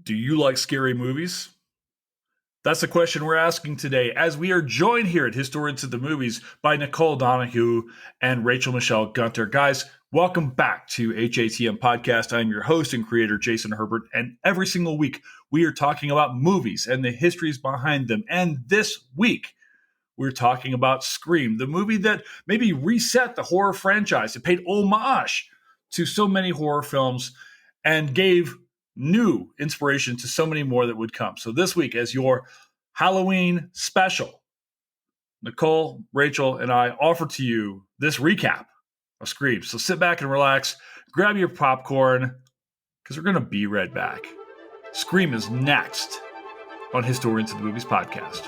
Do you like scary movies? That's the question we're asking today as we are joined here at Historians of the Movies by Nicole Donawho and Rachel Michelle Gunter. Guys, welcome back to HATM Podcast. I'm your host and creator, Jason Herbert, and every single week we are talking about movies and the histories behind them. And this week, we're talking about Scream, the movie that maybe reset the horror franchise. It paid homage to so many horror films and gave new inspiration to so many more that would come. So this week, as your Halloween special, Nicole, Rachel, and I offer to you this recap of Scream. So sit back and relax, grab your popcorn, because we're going to be right back. Scream is next on Historians of the Movies podcast.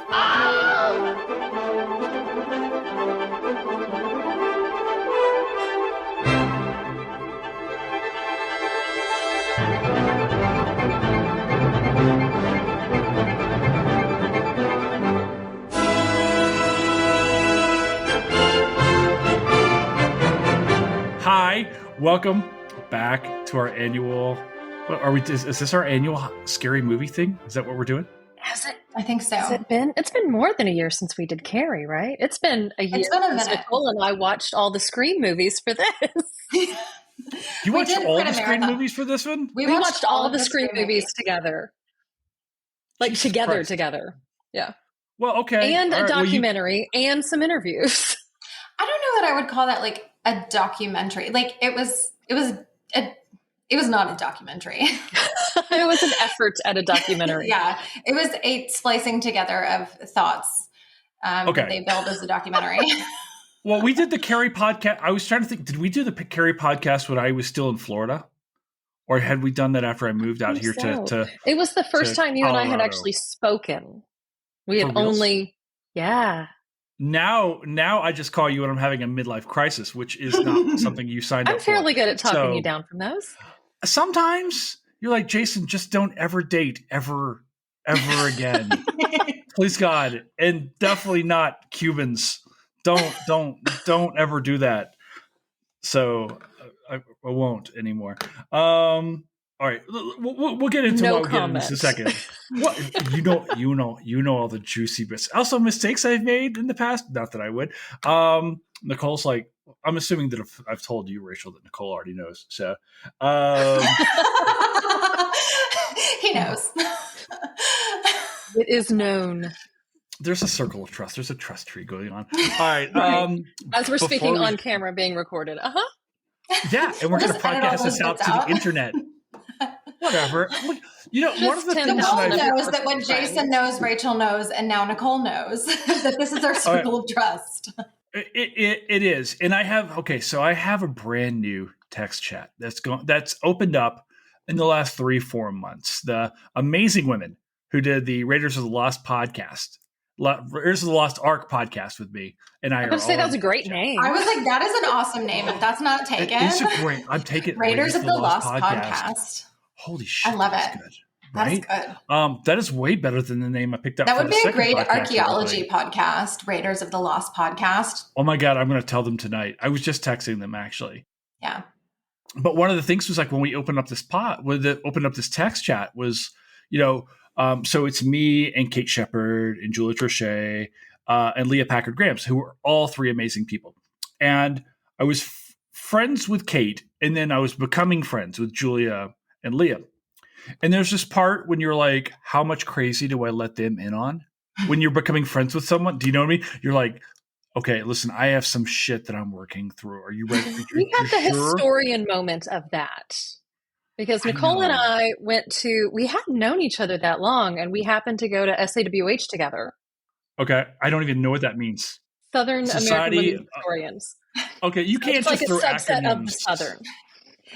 Hi, welcome back to our annual. What are we? Is this our annual scary movie thing? Is that what we're doing? Has it? I think so. Has it been? It's been more than a year since we did Carrie, right? It's been a year since Nicole and I watched all the Scream movies for this. You watched all the Scream movies for this one? We watched all the Scream movies together. Like Jesus together. Yeah. Well, okay. And a documentary and some interviews. I don't know that I would call that like a documentary. Like it was not a documentary. It was an effort at a documentary. Yeah. It was a splicing together of thoughts that they built as a documentary. Well, we did the Carrie podcast. I was trying to think, did we do the Carrie podcast when I was still in Florida? Or had we done that after I moved out here to It was the first time you Colorado. and I had actually spoken. We had only, yeah. Now I just call you when I'm having a midlife crisis, which is not something you signed up for. I'm fairly good at talking you down from those. Sometimes you're like, Jason, just don't ever date ever again. Please God. And definitely not Cubans. Don't ever do that. So I won't anymore. All right, we'll get into what we're getting in just a second. What you know all the juicy bits. Also, mistakes I've made in the past. Not that I would. Nicole's like, I'm assuming that if I've told you, Rachel, that Nicole already knows. So he knows. It is known. There's a circle of trust. There's a trust tree going on. All right. As we're speaking on camera, being recorded. Yeah, and we're going to podcast this out to the internet. Whatever. You know, one of the things Nicole knows that when Jason knows, Rachel knows, and now Nicole knows that this is our circle of trust. It is, and I have a brand new text chat that's opened up in the last 3-4 months. The amazing women who did the Raiders of the Lost podcast. Raiders of the Lost Ark podcast with me, and I would say that was a great name. I was like, that is an awesome name. If that's not taken, it's a great. I'm taking Raiders of the Lost podcast. Holy shit! I love it. Good, right? That's good. That is way better than the name I picked up. That for would the be a great podcast, archaeology podcast. Raiders of the Lost podcast. Oh my God! I'm going to tell them tonight. I was just texting them actually. Yeah. But one of the things was like when we opened up this text chat was, so it's me and Kate Shepard and Julia Trochet and Leah Packard Grams, who were all three amazing people. And I was friends with Kate, and then I was becoming friends with Julia and Leah. And there's this part when you're like, how much crazy do I let them in on? When you're becoming friends with someone, do you know what I mean? You're like, okay, listen, I have some shit that I'm working through. Are you ready? We had the historian moment of that. Because Nicole and I we hadn't known each other that long, and we happened to go to SAWH together. Okay. I don't even know what that means. Southern American Women Historians. Okay, you can't just throw acronyms. Of the Southern.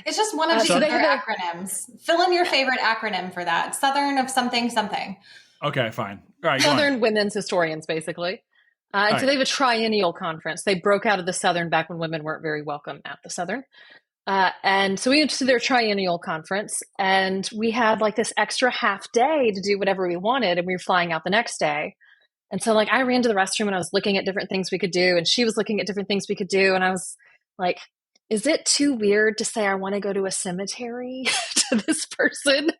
It's just one of the other acronyms. Fill in your favorite acronym for that. Southern of something, something. Okay, fine. All right, Southern Women's Historians, basically. And so they have a triennial conference. They broke out of the Southern back when women weren't very welcome at the Southern. And so we went to their triennial conference, and we had like this extra half day to do whatever we wanted, and we were flying out the next day. And so like I ran to the restroom and I was looking at different things we could do, and she was looking at different things we could do, and I was like, is it too weird to say I want to go to a cemetery to this person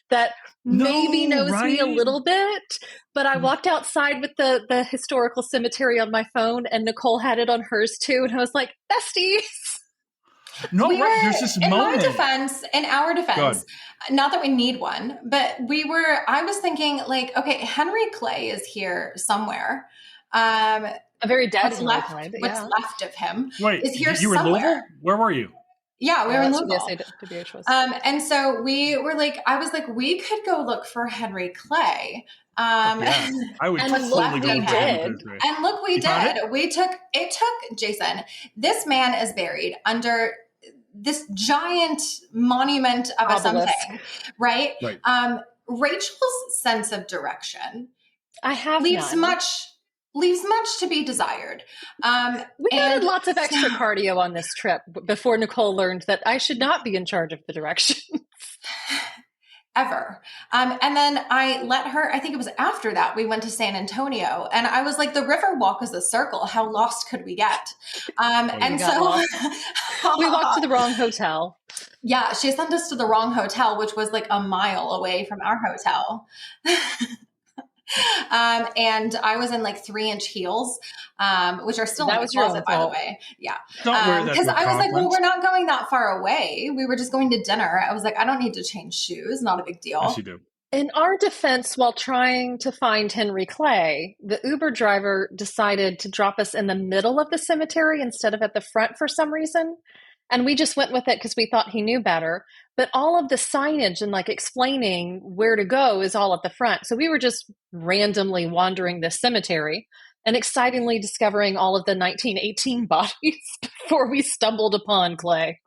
that maybe No, knows me a right? little bit, but I walked outside with the historical cemetery on my phone, and Nicole had it on hers too, and I was like, besties. No, We right. were, There's this in moment. our defense, not that we need one, but I was thinking like, okay, Henry Clay is here somewhere. A very dead What's Henry left, Clay, but what's yeah. left of him Wait, is here you were in Louisville? somewhere. Where were you? Yeah, we were in That's Louisville. what the SAWH was. And so we were like, I was like, we could go look for Henry Clay. Yeah, I would And totally look, go we look for Henry did. Clay. And look, we You found did. It took Jason. This man is buried under this giant monument of a Obelisk. something, right? Right. Rachel's sense of direction I have leaves none. much to be desired. We added lots of extra cardio on this trip before Nicole learned that I should not be in charge of the direction. Ever. And then I let her, I think it was after that, we went to San Antonio, and I was like, the river walk is a circle. How lost could we get? And so we walked to the wrong hotel. Yeah, she sent us to the wrong hotel, which was like a mile away from our hotel. And I was in like 3-inch heels, which are still in the closet, by the way. Yeah. Don't wear that because to a I was like, well, conference. we're not going that far away. We were just going to dinner. I was like, I don't need to change shoes. Not a big deal. Yes, you do. In our defense, while trying to find Henry Clay, the Uber driver decided to drop us in the middle of the cemetery instead of at the front for some reason. And we just went with it because we thought he knew better. But all of the signage and like explaining where to go is all at the front. So we were just randomly wandering this cemetery and excitingly discovering all of the 1918 bodies before we stumbled upon Clay.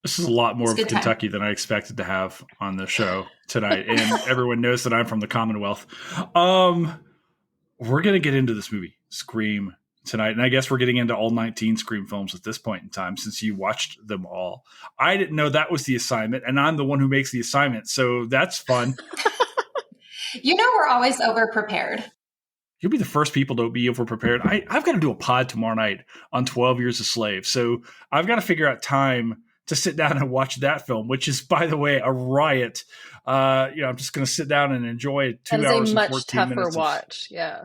This is a lot more of Kentucky than I expected to have on the show tonight. And everyone knows that I'm from the Commonwealth. We're going to get into this movie, Scream, tonight. And I guess we're getting into all 19 Scream films at this point in time, since you watched them all. I didn't know that was the assignment, and I'm the one who makes the assignment. So that's fun. You know, we're always over-prepared. You'll be the first people to be over-prepared. I've got to do a pod tomorrow night on 12 Years a Slave. So I've got to figure out time to sit down and watch that film, which is, by the way, a riot. I'm just going to sit down and enjoy 2 hours and 14 minutes. That is a much tougher watch. Yeah.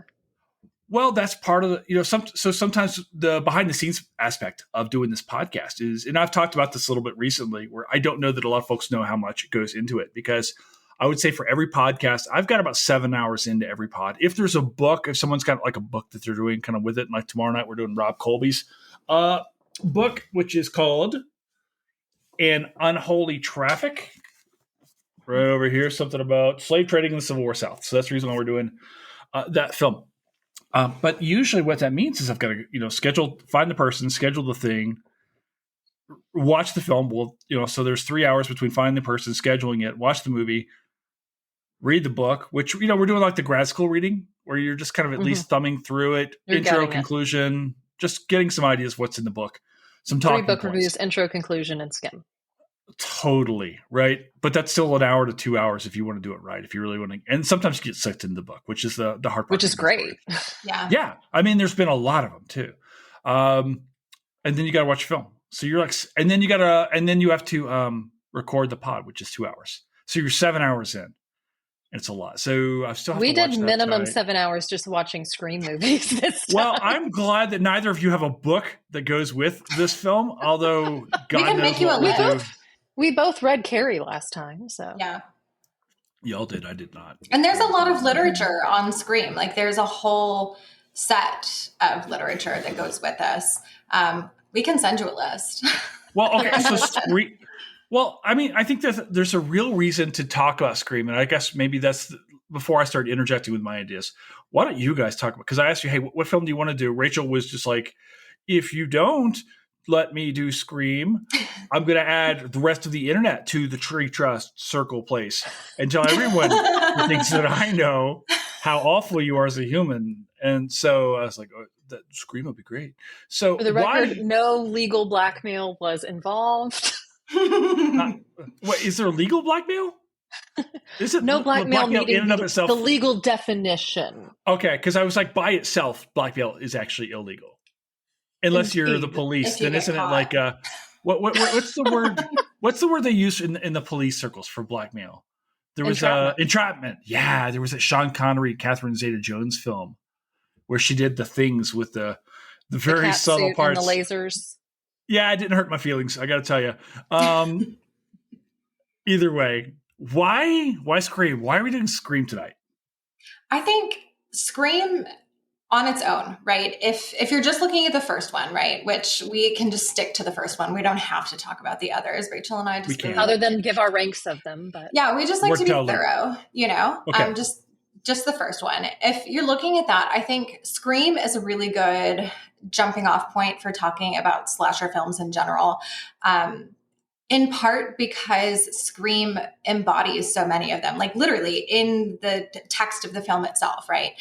Well, that's part of the, so sometimes the behind the scenes aspect of doing this podcast is, and I've talked about this a little bit recently, where I don't know that a lot of folks know how much goes into it, because I would say for every podcast, I've got about 7 hours into every pod. If there's a book, if someone's got like a book that they're doing kind of with it, like tomorrow night, we're doing Rob Colby's book, which is called An Unholy Traffic. Right over here, something about slave trading in the Civil War South. So that's the reason why we're doing that film. But usually what that means is I've got to, find the person, schedule the thing, watch the film. So there's 3 hours between finding the person, scheduling it, watch the movie, read the book, which, we're doing like the grad school reading, where you're just kind of at least thumbing through it, intro, conclusion, just getting some ideas what's in the book. Some talking 3 book points. reviews, intro, conclusion, and skim. Totally, right? But that's still an hour to 2 hours if you want to do it right, if you really want to. And sometimes you get sucked into the book, which is the hard part. Which is great. Yeah. Yeah. I mean, there's been a lot of them too. And then you got to watch film. So you're like, and then you have to record the pod, which is 2 hours. So you're 7 hours in. It's a lot. So I still have to watch that. We did minimum 7 hours just watching Scream movies this time. Well, I'm glad that neither of you have a book that goes with this film, although God can knows make you what a we do. list. We both read Carrie last time, so. Yeah. Y'all did. I did not. And there's a lot of literature on Scream. Like there's a whole set of literature that goes with us. We can send you a list. Well, okay. So I think there's a real reason to talk about Scream. And I guess maybe that's before I start interjecting with my ideas. Why don't you guys talk about, because I asked you, hey, what film do you want to do? Rachel was just like, if you don't let me do Scream, I'm going to add the rest of the internet to the Tree Trust Circle place and tell everyone who thinks that I know how awful you are as a human. And so I was like, oh, that Scream would be great. So for the record, no legal blackmail was involved. What is there legal blackmail? Is it no blackmail in and of itself? The legal definition. Okay, because I was like, by itself, blackmail is actually illegal. Unless you're the police, then isn't it like what's the word? What's the word they use in the police circles for blackmail? There was Entrapment. Yeah, there was a Sean Connery, Catherine Zeta-Jones film where she did the things with the very cat subtle suit parts. and the lasers. Yeah, it didn't hurt my feelings. I got to tell you. Either way, why Scream? Why are we doing Scream tonight? I think Scream on its own, right? If you're just looking at the first one, right, which we can just stick to the first one. We don't have to talk about the others. Rachel and I just really other than give our ranks of them, but yeah, we just like to be thorough, you know. Okay. Just the first one. If you're looking at that, I think Scream is a really good jumping off point for talking about slasher films in general. In part because Scream embodies so many of them, like literally in the text of the film itself, right?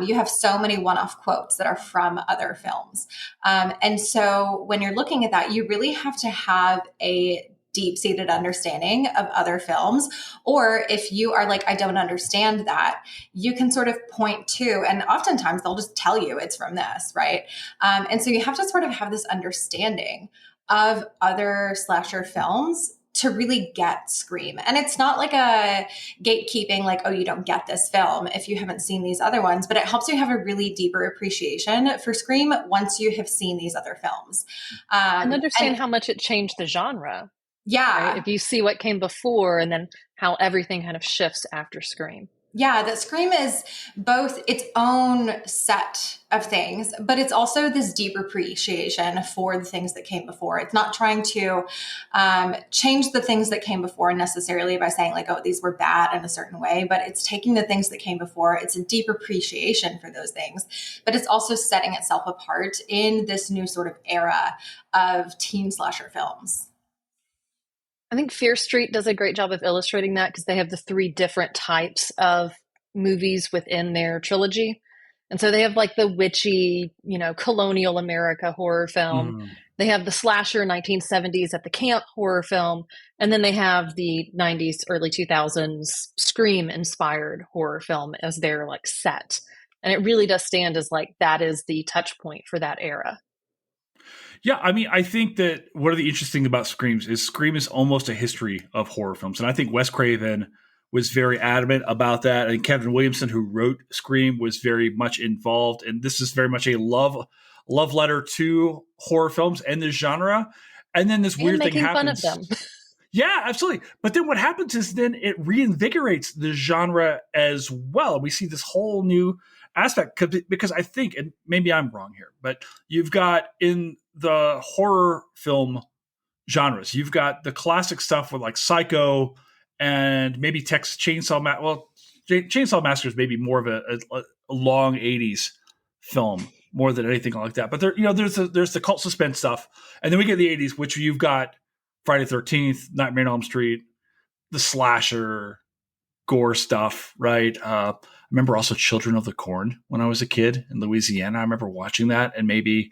You have so many one-off quotes that are from other films. And so when you're looking at that, you really have to have a deep-seated understanding of other films. Or if you are like, I don't understand that, you can sort of point to, and oftentimes they'll just tell you it's from this, right? And so you have to sort of have this understanding of other slasher films to really get Scream. And it's not like a gatekeeping, like, oh, you don't get this film if you haven't seen these other ones, but it helps you have a really deeper appreciation for Scream once you have seen these other films. And understand how much it changed the genre. Yeah. Right? If you see what came before and then how everything kind of shifts after Scream. Yeah, that Scream is both its own set of things, but it's also this deep appreciation for the things that came before. It's not trying to change the things that came before necessarily by saying like, oh, these were bad in a certain way, but it's taking the things that came before. It's a deep appreciation for those things, but it's also setting itself apart in this new sort of era of teen slasher films. I think Fear Street does a great job of illustrating that because they have the 3 different types of movies within their trilogy. And so they have like the witchy, colonial America horror film. They have the slasher 1970s at the camp horror film. And then they have the 90s, early 2000s Scream inspired horror film as their like set. And it really does stand as like, that is the touch point for that era. Yeah, I mean, I think that one of the interesting about Scream is almost a history of horror films. And I think Wes Craven was very adamant about that. And Kevin Williamson, who wrote Scream, was very much involved. And this is very much a love letter to horror films and the genre. And then this weird thing happens. Fun of them. Yeah, absolutely. But then what happens is then it reinvigorates the genre as well. We see this whole new aspect because I think, and maybe I'm wrong here, but you've got in the horror film genres, you've got the classic stuff with like Psycho and maybe Texas Chainsaw Chainsaw Massacre is maybe more of a long 80s film more than anything like that. But there's the cult suspense stuff. And then we get the 80s, which you've got Friday the 13th, Nightmare on Elm Street, the slasher, gore stuff, right? I remember also Children of the Corn when I was a kid in Louisiana. I remember watching that, and maybe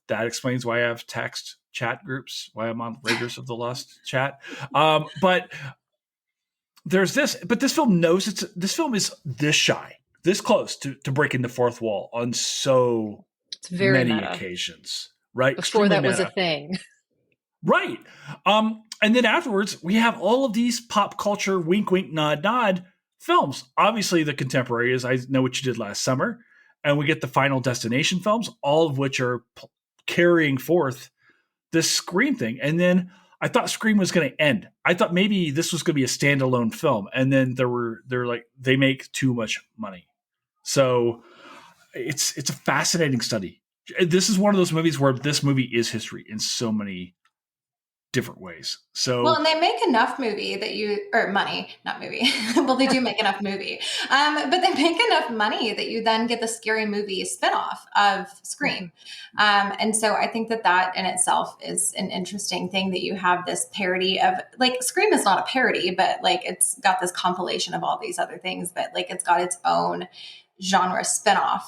that explains why I have text chat groups, why I'm on Raiders of the Lost chat. But there's this, but this film knows this film is this shy, this close to breaking the fourth wall on so many occasions, right? Before that was a thing. Right. And then afterwards, we have all of these pop culture wink, wink, nod, nod films. Obviously, the contemporary is I Know What You Did Last Summer. And we get the Final Destination films, all of which are carrying forth this Scream thing. And then I thought Scream was going to end. I thought maybe this was going to be a standalone film. And then they're like, they make too much money. So it's a fascinating study. This is one of those movies where this movie is history in so many different ways. So well, and they make enough money. Well, they do make enough movie, but they make enough money that you then get the Scary Movie spinoff of Scream. And so I think that in itself is an interesting thing that you have this parody of like Scream is not a parody, but like it's got this compilation of all these other things, but like it's got its own genre spinoff,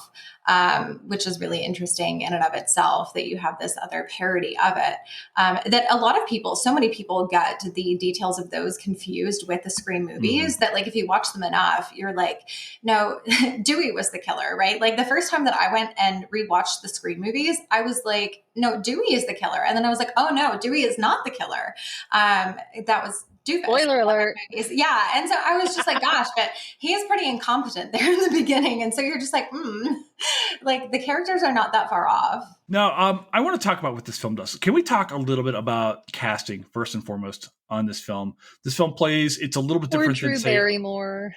which is really interesting in and of itself that you have this other parody of it. That a lot of people, so many people get the details of those confused with the Scream movies that like, if you watch them enough, you're like, no, Dewey was the killer, right? Like the first time that I went and rewatched the Scream movies, I was like, no, Dewey is the killer. And then I was like, oh no, Dewey is not the killer. That was doofus. Spoiler alert. Yeah. And so I was just like, gosh, but he is pretty incompetent there in the beginning. And so you're just like, like the characters are not that far off. No, I want to talk about what this film does. Can we talk a little bit about casting first and foremost on this film? This film plays, it's a little bit different Drew than say, Barrymore.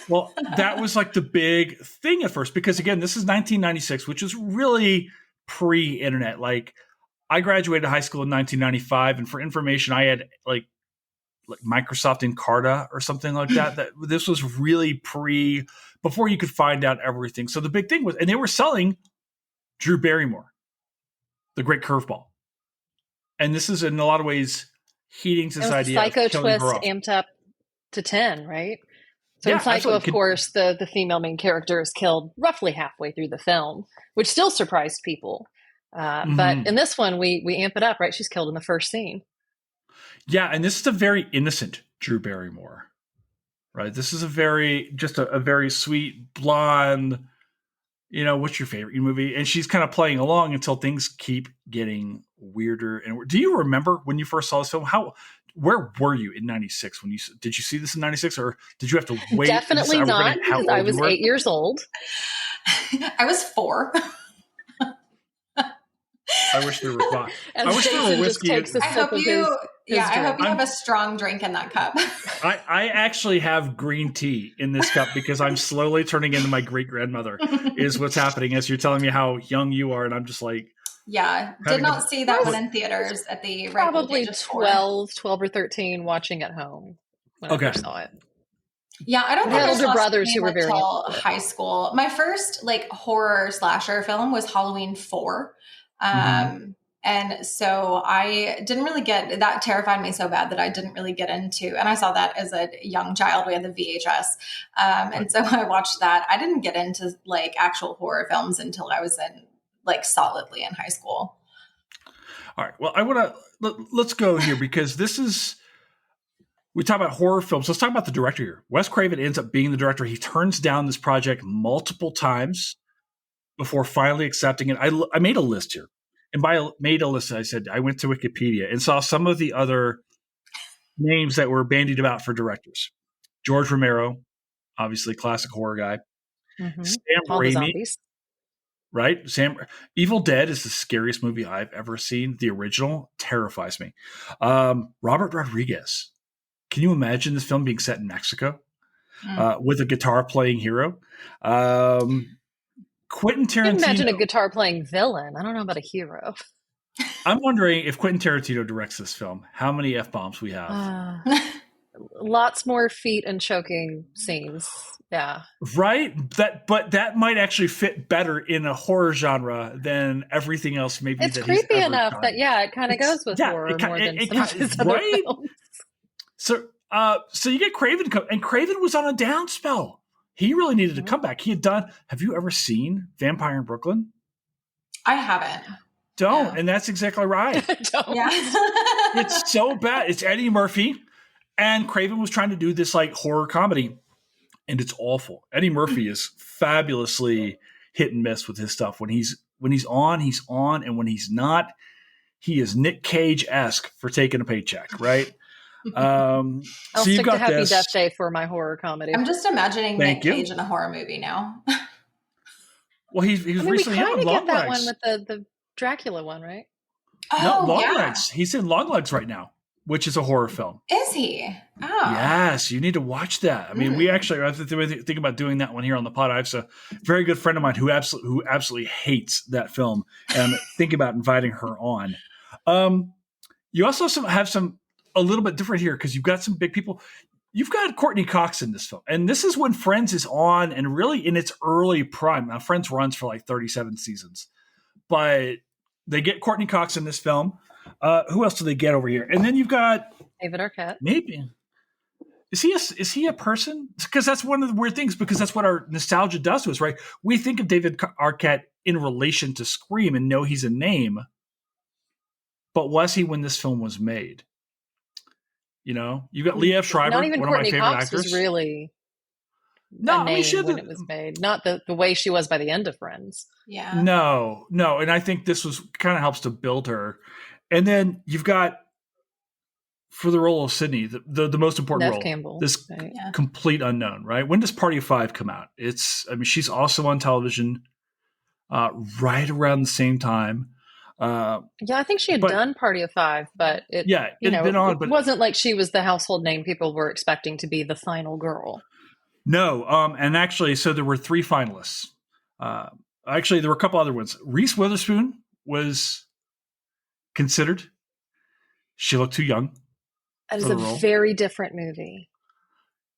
Well, that was like the big thing at first, because again, this is 1996, which is really pre-internet. Like I graduated high school in 1995, and for information, I had like Microsoft Encarta or something like that. That this was really before you could find out everything. So the big thing was, and they were selling Drew Barrymore, the great curveball. And this is in a lot of ways heating to this idea Psycho of killing twist her off. amped up to 10, right? So Yeah, in Psycho, absolutely. of course, the female main character is killed roughly halfway through the film, which still surprised people. But in this one, we amp it up, right? She's killed in the first scene. Yeah, and this is a very innocent Drew Barrymore, right? This is a very sweet, blonde, what's your favorite movie? And she's kind of playing along until things keep getting weirder. And do you remember when you first saw this film? Where were you in 96 did you see this in 96, or did you have to wait? Definitely not, because I was 8 years old. I was 4. I wish there was not. I wish there were whiskey. I hope you have a strong drink in that cup. I actually have green tea in this cup because I'm slowly turning into my great grandmother. Is what's happening as you're telling me how young you are, and I'm just like, yeah, did not see that one in theaters at the probably 12 or 13, watching at home when I first saw it. Yeah, I don't think I older saw brothers who were very until high school. My first horror slasher film was Halloween 4. And so I didn't really that terrified me so bad that I didn't really get into, and I saw that as a young child. We had the VHS. And so I watched that. I didn't get into actual horror films until I was solidly in high school. All right. Well, let's go here because we talk about horror films. Let's talk about the director here. Wes Craven ends up being the director. He turns down this project multiple times before finally accepting it. I made a list here. And by made a list, I said I went to Wikipedia and saw some of the other names that were bandied about for directors. George Romero, obviously classic horror guy. Sam Raimi, right? Evil Dead is the scariest movie I've ever seen. The original terrifies me. Robert Rodriguez. Can you imagine this film being set in Mexico with a guitar playing hero? Quentin Tarantino. You can imagine a guitar playing villain. I don't know about a hero. I'm wondering if Quentin Tarantino directs this film, how many F-bombs we have. Lots more feet and choking scenes. Yeah. Right? But that might actually fit better in a horror genre than everything else maybe it's that creepy he's ever enough done. that it kind of goes with horror more than some of his other films. So you get Craven, and Craven was on a down spell. He really needed to come back. Have you ever seen Vampire in Brooklyn? I haven't. Don't. No. And that's exactly right. Don't. Yeah. It's so bad. It's Eddie Murphy. And Craven was trying to do this horror comedy. And it's awful. Eddie Murphy is fabulously hit and miss with his stuff. When he's on, he's on. And when he's not, he is Nick Cage-esque for taking a paycheck, right? I'll stick to Happy Death Day for my horror comedy. I'm just imagining Nick Cage in a horror movie now. Well, he was recently on Long that Legs. One with the Dracula one, right? No, Long Legs. He's in Long Legs right now, which is a horror film. Is he? Oh, yes. You need to watch that. I mean, we actually are thinking about doing that one here on the pod. I have a very good friend of mine who absolutely hates that film, and I'm thinking about inviting her on. You also have some. A little bit different here because you've got some big people. You've got Courtney Cox in this film. And this is when Friends is on and really in its early prime. Now, Friends runs for 37 seasons. But they get Courtney Cox in this film. Who else do they get over here? And then you've got David Arquette. Maybe. Is he a person? Because that's one of the weird things, because that's what our nostalgia does to us, right? We think of David Arquette in relation to Scream and know he's a name. But was he when this film was made? You got Liev Schreiber, not even one Courtney of my favorite Cox actors. Was really no, when it was made. Not the way she was by the end of Friends. Yeah. No, and I think this was kind of helps to build her. And then you've got for the role of Sydney, the most important Neve role, Campbell, this right? complete unknown, right? When does Party of Five come out? She's also on television right around the same time. Yeah, I think she had done Party of Five, but it had been on, it but wasn't like she was the household name people were expecting to be the final girl. no. And actually, so there were 3 finalists. Actually, there were a couple other ones. Reese Witherspoon was considered. She looked too young. That is a very different movie.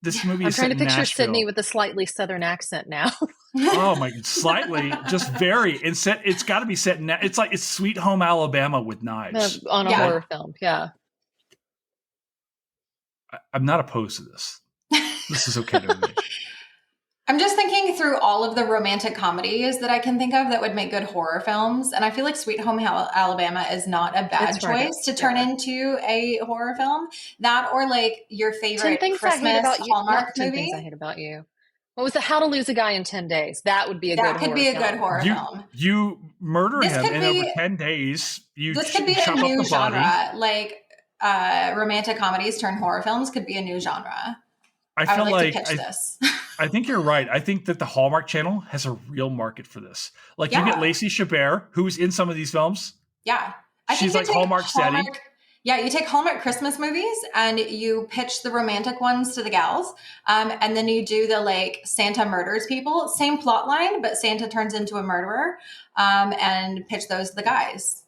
This movie I'm is trying to set in picture Nashville. Sydney with a slightly southern accent now. Oh my, slightly, just very. It's got to be set in. It's like it's Sweet Home Alabama with knives on a horror film. Yeah, I'm not opposed to this. This is okay to me. I'm just thinking through all of the romantic comedies that I can think of that would make good horror films. And I feel like Sweet Home Alabama is not a bad choice to turn into a horror film. That or like your favorite Christmas Hallmark movie. 10 Things I Hate About You. What was it? How to Lose a Guy in 10 Days. That would be a good horror film. You murder him in over 10 days. This could be a new genre. Like romantic comedies turned horror films could be a new genre. I feel like to pitch this. I think you're right. I think that the Hallmark Channel has a real market for this. Like you get Lacey Chabert, who's in some of these films. Yeah. She's like Hallmark steady. Yeah, you take Hallmark Christmas movies and you pitch the romantic ones to the gals. And then you do the like Santa murders people. Same plot line, but Santa turns into a murderer. And pitch those to the guys.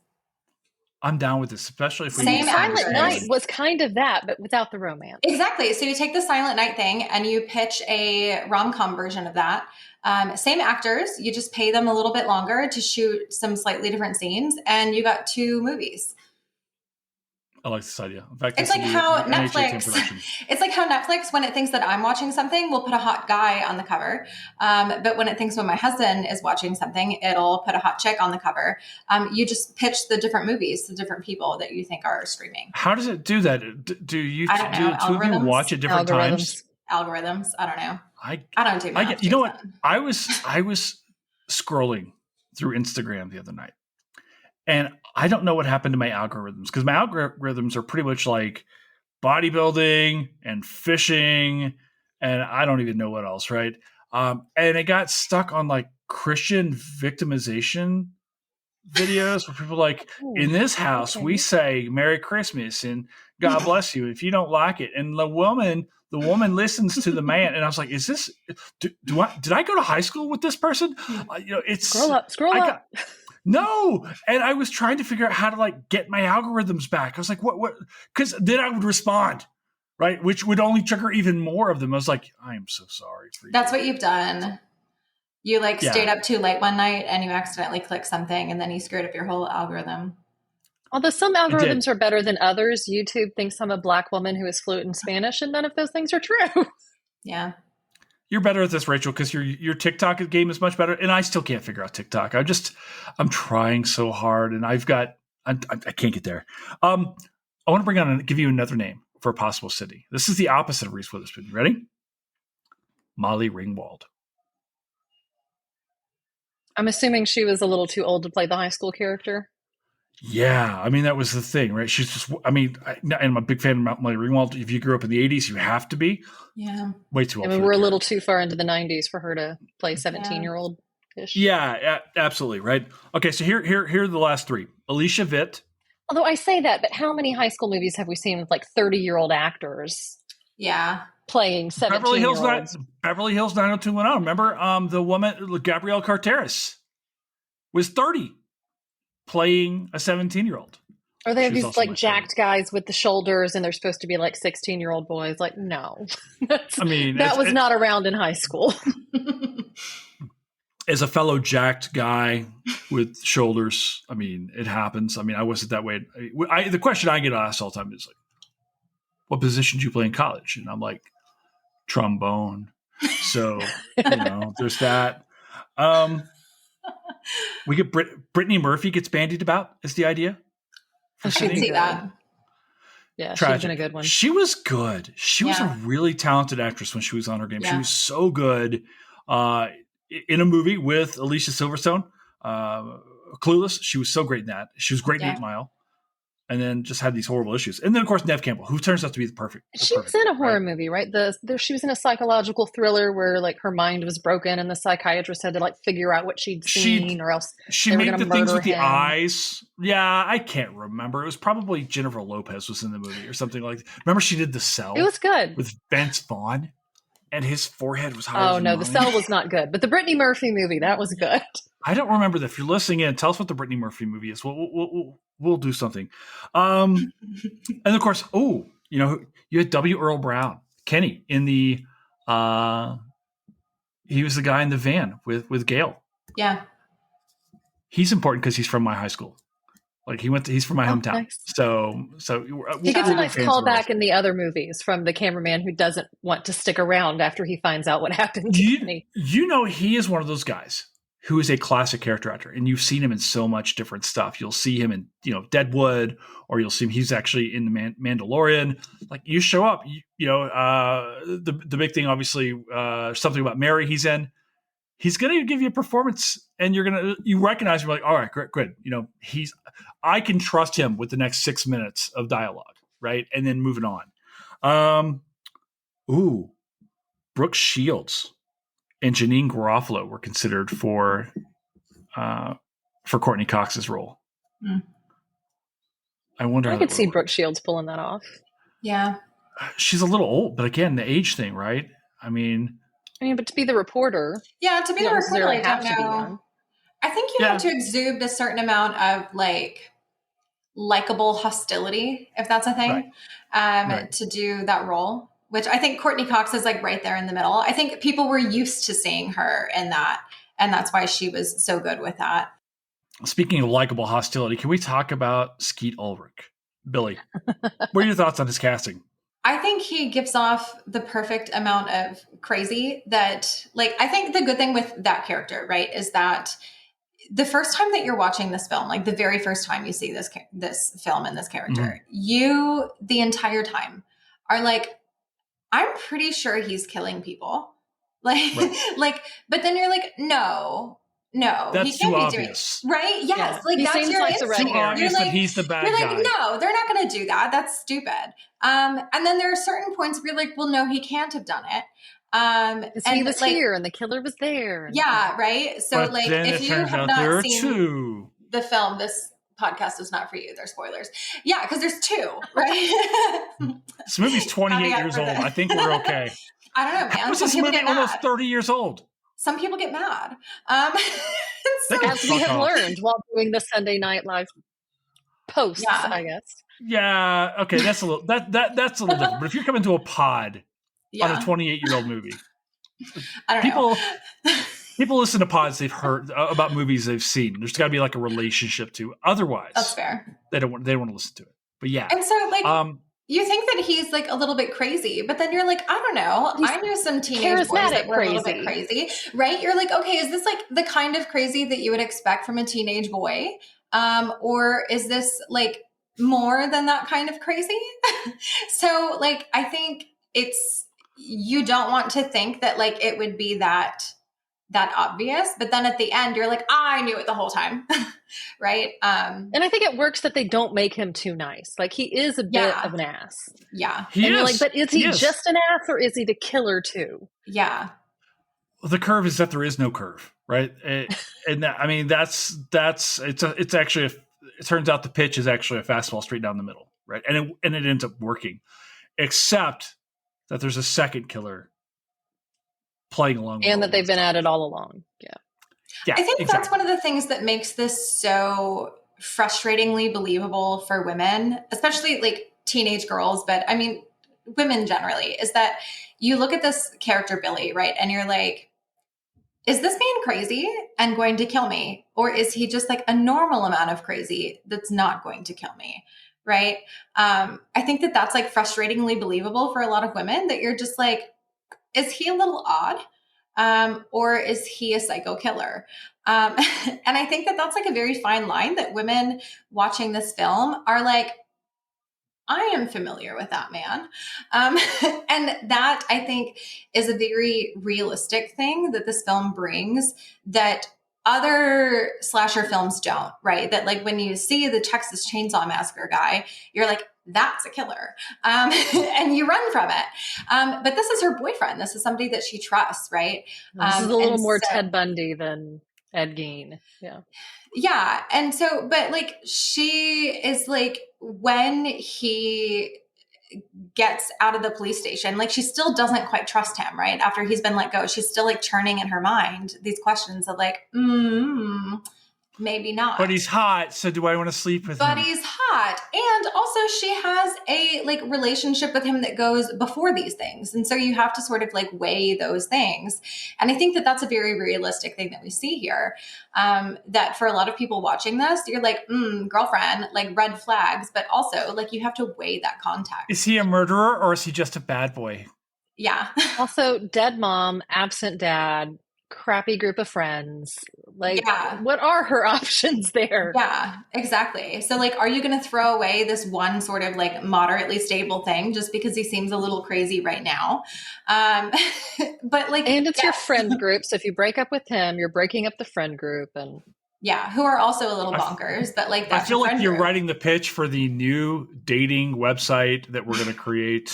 I'm down with this, especially if we Silent Night was kind of that, but without the romance. Exactly. So you take the Silent Night thing and you pitch a rom-com version of that. Same actors, you just pay them a little bit longer to shoot some slightly different scenes, and you got 2 movies. I like this idea. In fact, it's like how Netflix. It's like how Netflix, when it thinks that I'm watching something, will put a hot guy on the cover. But when it thinks when my husband is watching something, it'll put a hot chick on the cover. You just pitch the different movies to different people that you think are streaming. How does it do that? Do you I don't know. two of you watch at different times? Algorithms. I don't know. I don't do. You know what? I was scrolling through Instagram the other night. And I don't know what happened to my algorithms, because my algorithms are pretty much like bodybuilding and fishing, and I don't even know what else, right? And it got stuck on like Christian victimization videos where people are like, in this house, we say Merry Christmas and God bless you if you don't like it. And the woman listens to the man. And I was like, is this, did I go to high school with this person? It's scroll up. No. And I was trying to figure out how to like get my algorithms back. I was like, what? Because then I would respond, right? Which would only trigger even more of them. I was like, I am so sorry for you. That's what you've done. You stayed up too late one night and you accidentally clicked something and then you screwed up your whole algorithm. Although some algorithms are better than others, YouTube thinks I'm a Black woman who is fluent in Spanish, and none of those things are true. Yeah. You're better at this, Rachel, because your TikTok game is much better, and I still can't figure out TikTok. I'm trying so hard, and I can't get there. I want to give you another name for a possible city. This is the opposite of Reese Witherspoon. You ready? Molly Ringwald. I'm assuming she was a little too old to play the high school character. Yeah, I mean, that was the thing, right? She's just, and I'm a big fan of Molly Ringwald. If you grew up in the 80s, you have to be. Yeah. Way too old. I mean, we're a little too far into the 90s for her to play 17-year-old-ish. Yeah, absolutely, right? Okay, so here are the last 3. Alicia Vitt. Although I say that, but how many high school movies have we seen with like 30-year-old actors? Yeah. Playing 17-year-olds. Beverly Hills 90210. Remember the woman, Gabrielle Carteris, was 30. Playing a 17-year-old. Or they have these like jacked guys with the shoulders and they're supposed to be like 16-year-old boys. Like, no. That was not around in high school. As a fellow jacked guy with shoulders, it happens. I wasn't that way. The question I get asked all the time is like, what position did you play in college? And I'm like, trombone. So, there's that. We get Brittany Murphy gets bandied about is the idea. I should see that. Yeah, she's been a good one. She was good. She was a really talented actress when she was on her game. Yeah. She was so good in a movie with Alicia Silverstone. Clueless. She was so great in that. She was great in 8 Mile. and then just had these horrible issues. And then, of course, Nev Campbell, who turns out to be the perfect. She was in a horror movie, right? She was in a psychological thriller where like her mind was broken, and the psychiatrist had to like figure out what she'd seen, or else she made the things with the eyes. Yeah, I can't remember. It was probably Jennifer Lopez was in the movie or something like that. Remember, she did The Cell. It was good with Vince Vaughn, and his forehead was higher. Oh no, The Cell was not good, but the Brittany Murphy movie, that was good. I don't remember that. If you're listening in, tell us what the Brittany Murphy movie is. We'll do something. And of course, you had W. Earl Brown, Kenny, in the he was the guy in the van with Gail. Yeah. He's important because he's from my high school. Like he's from my hometown. Nice. So he gets a nice callback in the other movies from the cameraman who doesn't want to stick around after he finds out what happened to Kenny. He is one of those guys who is a classic character actor, and you've seen him in so much different stuff. You'll see him in, Deadwood, or you'll see him. He's actually in the Mandalorian. Like you show up, the big thing, obviously, Something About Mary. He's in. He's going to give you a performance, and you recognize him. Like, all right, great, good. I can trust him with the next 6 minutes of dialogue, right, and then moving on. Brooke Shields and Janine Garofalo were considered for Courtney Cox's role. Mm. I wonder. I could see Brooke Shields pulling that off. Yeah, she's a little old, but again, the age thing, right? I mean, but to be the reporter, to be the reporter, I don't know. I think you have to exude a certain amount of like likable hostility, if that's a thing, right. To do that role. Which I think Courtney Cox is like right there in the middle. I think people were used to seeing her in that, and that's why she was so good with that. Speaking of likable hostility, can we talk about Skeet Ulrich? Billy, what are your thoughts on his casting? I think he gives off the perfect amount of crazy that, like, I think the good thing with that character, right, is that the first time that you're watching this film, like the very first time you see this film and this character, you, the entire time, are like, I'm pretty sure he's killing people. Like, right. But then you're like, no, that's he can't too be obvious. doing it. Right? Yes. Yeah. Like he that's your instinct. Too obvious that he's the bad guy. You're like, no, they're not going to do that. That's stupid. And then there are certain points where you're like, well, no, he can't have done it. And he was here and the killer was there. Yeah. Right. So but if you have not seen the film, this podcast is not for you. They're spoilers. Yeah, because there's two, right? This movie's 28 years old. I think we're okay. I don't know, man. How is this movie almost 30 years old? Some people get mad. As we have learned while doing the Sunday Night Live posts, I guess. Yeah, okay, that's a little that's a little different. But if you're coming to a pod on a 28-year-old movie, I don't know. People listen to pods they've heard about movies they've seen. There's got to be like a relationship to. Otherwise, that's fair. They don't want to listen to it. But yeah, and so like you think that he's like a little bit crazy, but then you're like, I don't know. I knew some teenage boys that were a little bit crazy, right? You're like, okay, is this like the kind of crazy that you would expect from a teenage boy, or is this like more than that kind of crazy? So like, I think you don't want to think that like it would be that obvious, but then at the end you're like, I knew it the whole time. Right. And I think it works that they don't make him too nice. Like he is a bit of an ass. Yeah. You're like, but is he just an ass or is he the killer too? Yeah. The curve is that there is no curve, right? And that, I mean, it's actually it turns out the pitch is actually a fastball straight down the middle, right? And it ends up working, except that there's a second killer playing along, and that they've been at it all along. Yeah, I think that's one of the things that makes this so frustratingly believable for women, especially like teenage girls, but I mean, women generally, is that you look at this character, Billy, right? And you're like, is this man crazy and going to kill me? Or is he just like a normal amount of crazy that's not going to kill me? Right. I think that that's like frustratingly believable for a lot of women, that you're just like, is he a little odd? Or is he a psycho killer? And I think that that's like a very fine line that women watching this film are like, I am familiar with that man. And that I think is a very realistic thing that this film brings that other slasher films don't, right? That like when you see the Texas Chainsaw Massacre guy, you're like, that's a killer. And you run from it. But this is her boyfriend. This is somebody that she trusts, right? This is a little more Ted Bundy than Ed Gein. Yeah. Yeah. And so, but like she is like, when he gets out of the police station, like she still doesn't quite trust him, right? After he's been let go, she's still like churning in her mind these questions of like, maybe not. But he's hot, so do I want to sleep with him? But he's hot. And also she has a like relationship with him that goes before these things. And so you have to sort of like weigh those things. And I think that that's a very realistic thing that we see here. That for a lot of people watching this, you're like, girlfriend, like red flags, but also like you have to weigh that context. Is he a murderer or is he just a bad boy? Yeah. Also, dead mom, absent dad, crappy group of friends. Like, what are her options there? Yeah, exactly. So like, are you going to throw away this one sort of like moderately stable thing just because he seems a little crazy right now? But like, and it's your friend group. So if you break up with him, you're breaking up the friend group, and who are also a little bonkers, but like, I feel like you're writing the pitch for the new dating website that we're going to create,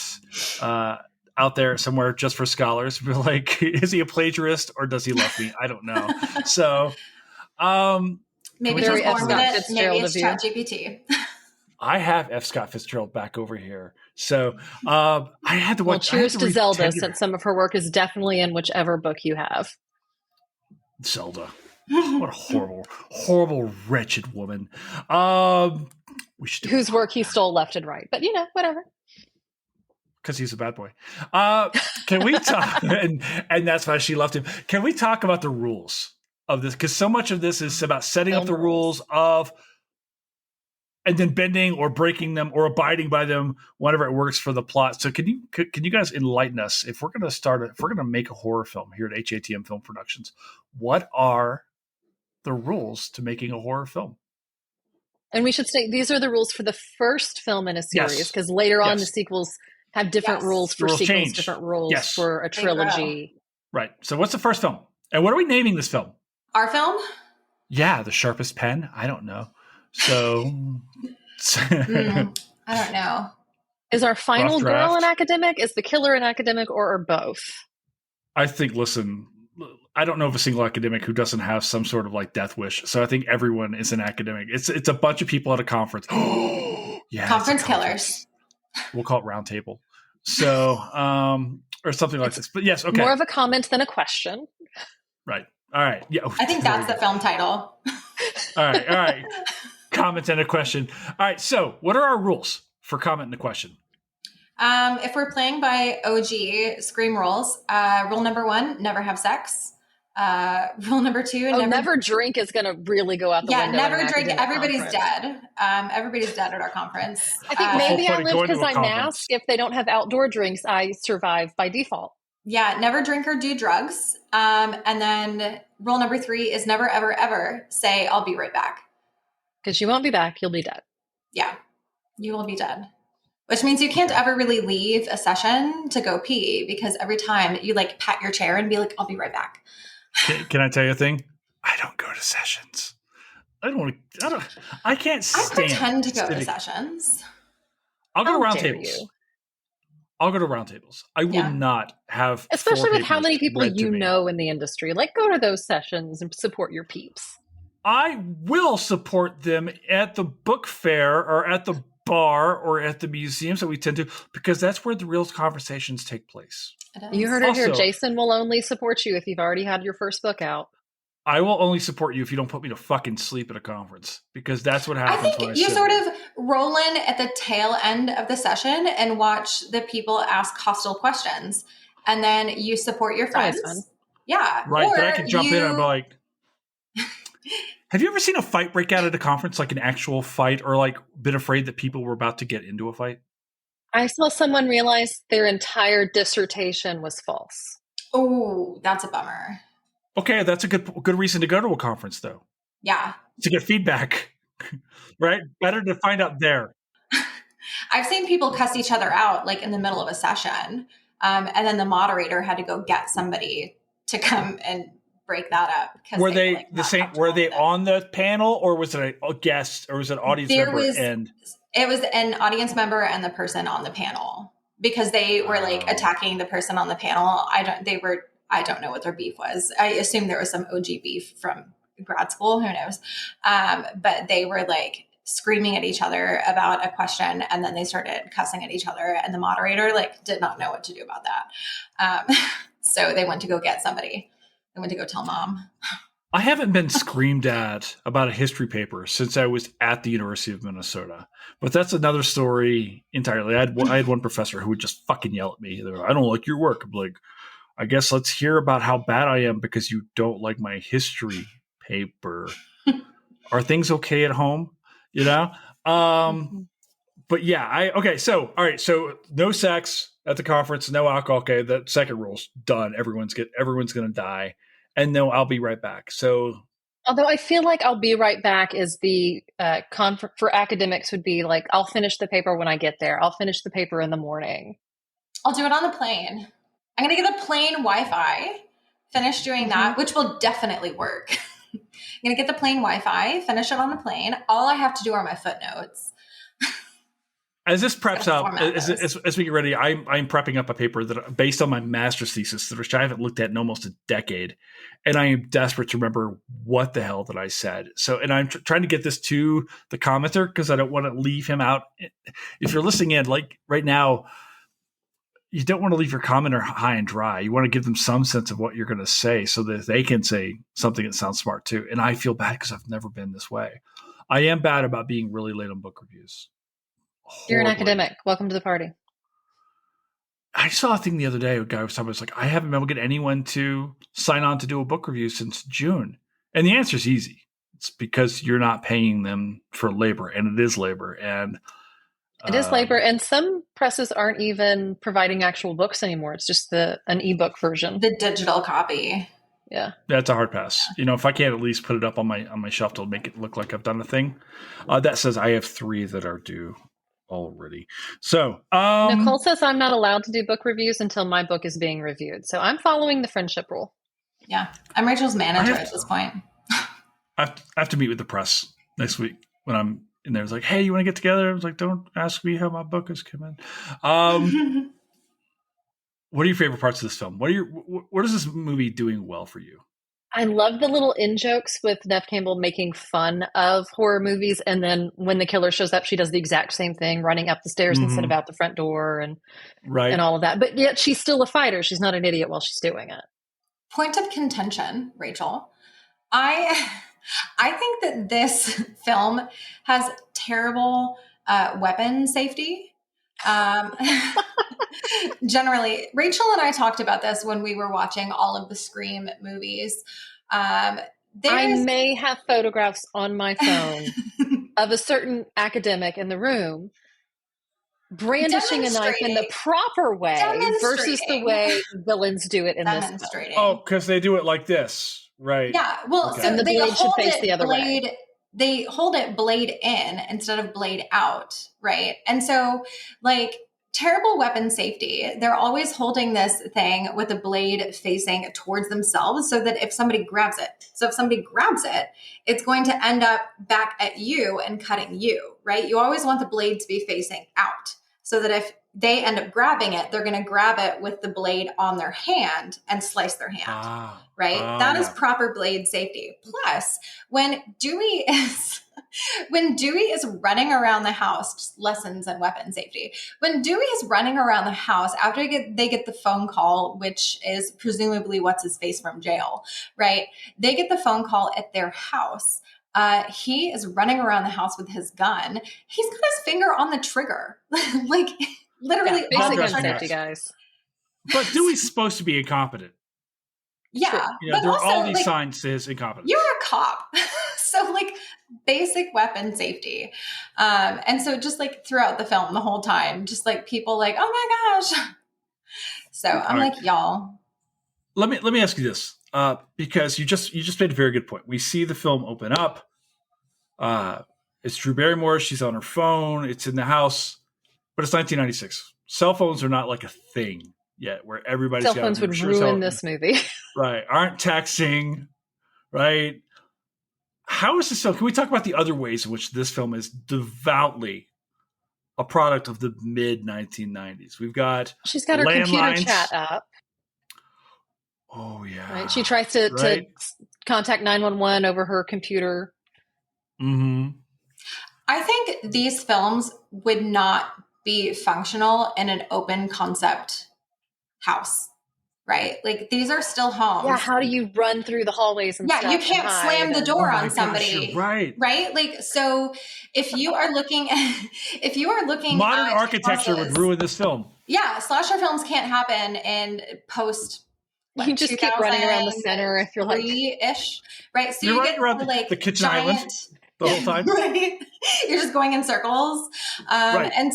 out there somewhere just for scholars. Be like, is he a plagiarist or does he love me? I don't know. So maybe he's born with it. Maybe it's ChatGPT. I have F. Scott Fitzgerald back over here. So I had to watch. Well, cheers to Zelda, since some of her work is definitely in whichever book you have. Zelda. What a horrible, horrible, wretched woman. Whose work he stole left and right. But, whatever. Because he's a bad boy. Can we talk? and that's why she left him. Can we talk about the rules of this? Because so much of this is about setting up the rules of, and then bending or breaking them or abiding by them whenever it works for the plot. So can you guys enlighten us if we're going to make a horror film here at HATM Film Productions? What are the rules to making a horror film? And we should say these are the rules for the first film in a series, because later on the sequels have different rules for sequels, change. Different rules for a trilogy. Right. So what's the first film? And what are we naming this film? Our film? Yeah, The Sharpest Pen. I don't know. So I don't know. Is our final girl an academic? Is the killer an academic, or both? I think, listen, I don't know of a single academic who doesn't have some sort of like death wish. So I think everyone is an academic. It's a bunch of people at a conference. Yeah. Conference killers. We'll call it round table. So, or something like this. But yes, okay. More of a comment than a question. Right. All right. Yeah. I think that's the film title. All right. Comment and a question. All right. So what are our rules for comment and a question? If we're playing by OG Scream rules, rule number 1, never have sex. Rule number 2, never drink is going to really go out the window. Yeah, never drink. Everybody's dead. Everybody's dead at our conference. I think maybe I live because I'm masked. If they don't have outdoor drinks, I survive by default. Yeah, never drink or do drugs. And then rule number 3 is never, ever, ever say, I'll be right back. Because you won't be back. You'll be dead. Yeah, you will be dead. Which means you can't ever really leave a session to go pee, because every time you like pat your chair and be like, I'll be right back. Can I tell you a thing? I don't go to sessions. I can't stand. I pretend to go to sessions. I'll go to round tables. I'll go to round tables. I will not have, especially with how many people you know in the industry. Like, go to those sessions and support your peeps. I will support them at the book fair or at the bar or at the museums that we tend to, because that's where the real conversations take place. You heard it here. Jason will only support you if you've already had your first book out. I will only support you if you don't put me to fucking sleep at a conference, because that's what happens. I think you sort of roll in at the tail end of the session and watch the people ask hostile questions, and then you support your friends. Yeah. Right. Then I can jump in and be like, have you ever seen a fight break out at a conference, like an actual fight, or like been afraid that people were about to get into a fight? I saw someone realize their entire dissertation was false. Oh, that's a bummer. Okay, that's a good reason to go to a conference, though. Yeah. To get feedback, right? Better to find out there. I've seen people cuss each other out, like in the middle of a session, and then the moderator had to go get somebody to come and break that up. Were they the same? Were they on the panel, or was it a guest, or was it an audience member? It was an audience member and the person on the panel, because they were like attacking the person on the panel. I don't know what their beef was. I assume there was some OG beef from grad school. Who knows? But they were like screaming at each other about a question, and then they started cussing at each other, and the moderator like did not know what to do about that. So they went to go get somebody. They went to go tell mom. I haven't been screamed at about a history paper since I was at the University of Minnesota, but that's another story entirely. I had one professor who would just fucking yell at me. I don't like your work. I'm like, I guess let's hear about how bad I am because you don't like my history paper. Are things okay at home? You know? But yeah, so all right, so no sex at the conference, no alcohol. Okay, the second rule's done. Everyone's gonna die. And no, I'll be right back. So, although I feel like I'll be right back is the for academics would be like, I'll finish the paper when I get there. I'll finish the paper in the morning. I'll do it on the plane. I'm going to get a plane Wi-Fi, finish doing that, which will definitely work. I'm going to get the plane Wi-Fi, finish it on the plane. All I have to do are my footnotes. As this preps up, as we get ready, I'm prepping up a paper that based on my master's thesis, which I haven't looked at in almost a decade, and I am desperate to remember what the hell that I said. So, and I'm trying to get this to the commenter because I don't want to leave him out. If you're listening in, like right now, you don't want to leave your commenter high and dry. You want to give them some sense of what you're going to say so that they can say something that sounds smart too. And I feel bad because I've never been this way. I am bad about being really late on book reviews. You're an academic. Welcome to the party. I saw a thing the other day. A guy was talking about, like, I haven't been able to get anyone to sign on to do a book review since June. And the answer is easy. It's because you're not paying them for labor, and it is labor. And it is labor. And some presses aren't even providing actual books anymore. It's just an ebook version. The digital copy. Yeah. That's a hard pass. You know, if I can't at least put it up on my shelf to make it look like I've done a thing, that says I have 3 that are due already. So Nicole says I'm not allowed to do book reviews until my book is being reviewed. So I'm following the friendship rule. Yeah. I'm Rachel's manager at this point. I have to meet with the press next week when I'm in there. It's like, hey, you want to get together? I was like, don't ask me how my book is coming. What are your favorite parts of this film? What is this movie doing well for you? I love the little in-jokes with Neve Campbell making fun of horror movies. And then when the killer shows up, she does the exact same thing, running up the stairs instead of out the front door and all of that. But yet she's still a fighter. She's not an idiot while she's doing it. Point of contention, Rachel. I think that this film has terrible weapon safety. Generally, Rachel and I talked about this when we were watching all of the Scream movies. I may have photographs on my phone of a certain academic in the room brandishing a knife in the proper way versus the way villains do it in this film. Oh, because they do it like this, right? Yeah. Well, okay. So and the blade should face the other way. They hold it blade in instead of blade out, right? And so, like, terrible weapon safety. They're always holding this thing with the blade facing towards themselves so that if somebody grabs it, it's going to end up back at you and cutting you, right? You always want the blade to be facing out so that if they end up grabbing it, they're going to grab it with the blade on their hand and slice their hand, right? That is proper blade safety. Plus, when Dewey is running around the house, just lessons in weapon safety. When Dewey is running around the house after they get the phone call, which is presumably what's his face from jail, right? They get the phone call at their house. He is running around the house with his gun. He's got his finger on the trigger, like literally basic gun safety, guys. But Dewey's supposed to be incompetent. Yeah, but there are all these signs to his incompetence. You're a cop, so like basic weapon safety, and so just like throughout the film, the whole time, just like people like, oh my gosh. So I'm like, y'all. Let me ask you this, because you just made a very good point. We see the film open up. It's Drew Barrymore. She's on her phone. It's in the house, but it's 1996. Cell phones are not like a thing yet, where everybody's cell got phones would sure ruin this movie. Right. Aren't texting, right? How is this film? Can we talk about the other ways in which this film is devoutly a product of the mid 1990s? We've got she's got her computer landlines. chat up. Oh yeah. Right. She tries to contact 911 over her computer. Mm-hmm. I think these films would not be functional in an open concept house, right? Like these are still homes. Yeah, how do you run through the hallways and you can't slam the door on somebody. Gosh, right. Like, so if you are looking modern at architecture would ruin this film. Yeah, slasher films can't happen in post. You just keep running around the center if you're like ish, right? So you're you get around like the kitchen island the whole time, right? You're just going in circles, right. And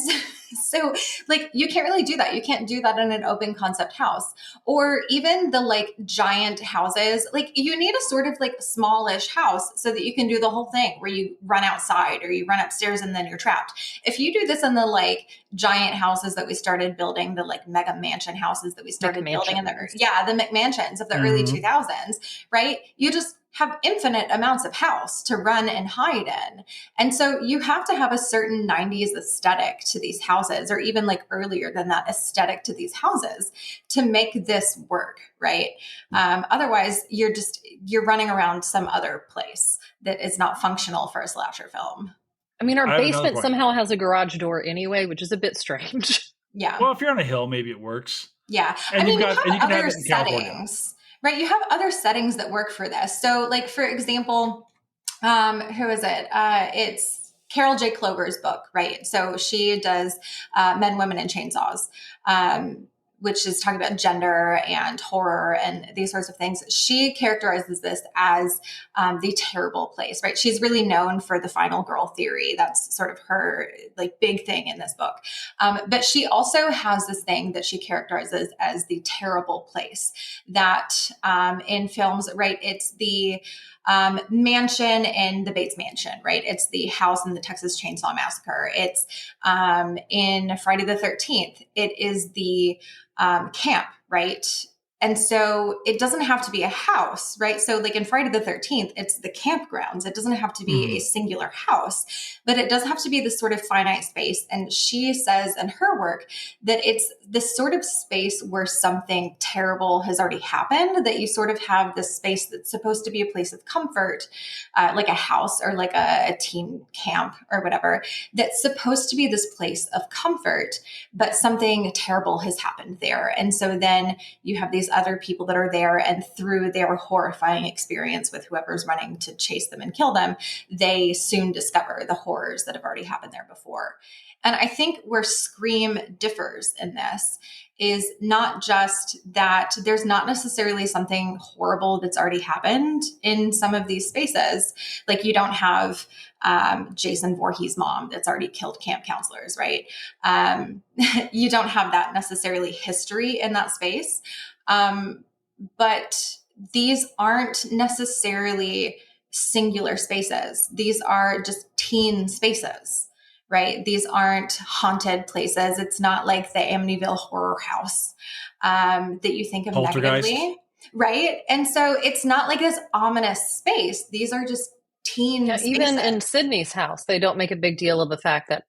so like you can't really do that. You can't do that in an open concept house, or even the like giant houses. Like you need a sort of like smallish house so that you can do the whole thing where you run outside or you run upstairs and then you're trapped. If you do this in the like giant houses that we started building, the like mega mansion houses that we started building in the McMansions of the early 2000s, right? You just have infinite amounts of house to run and hide in. And so you have to have a certain 90s aesthetic to these houses, or even like earlier than that aesthetic to these houses to make this work, right? Otherwise, you're running around some other place that is not functional for a slasher film. I mean, our basement somehow has a garage door anyway, which is a bit strange. Yeah. Well, if you're on a hill, maybe it works. Yeah. And you have other settings. Right. You have other settings that work for this. So like, for example, who is it? It's Carol J. Clover's book, right? So she does Men, Women, and Chainsaws, which is talking about gender and horror and these sorts of things. She characterizes this as the terrible place, right? She's really known for the final girl theory. That's sort of her like big thing in this book. But she also has this thing that she characterizes as the terrible place that in films, right? It's the mansion in the Bates Mansion, right? It's the house in the Texas Chainsaw Massacre. It's in Friday the 13th. It is the camp, right? And so it doesn't have to be a house, right? So like in Friday the 13th, it's the campgrounds. It doesn't have to be a singular house, but it does have to be this sort of finite space. And she says in her work that it's this sort of space where something terrible has already happened, that you sort of have this space that's supposed to be a place of comfort, like a house or like a teen camp or whatever, that's supposed to be this place of comfort, but something terrible has happened there. And so then you have these other people that are there, and through their horrifying experience with whoever's running to chase them and kill them, they soon discover the horrors that have already happened there before. And I think where Scream differs in this is not just that there's not necessarily something horrible that's already happened in some of these spaces. Like you don't have Jason Voorhees' mom that's already killed camp counselors, right? You don't have that necessarily history in that space. But these aren't necessarily singular spaces. These are just teen spaces, right? These aren't haunted places. It's not like the Amityville horror house that you think of negatively, right? And so it's not like this ominous space. These are just teen spaces. Even in Sydney's house, they don't make a big deal of the fact that,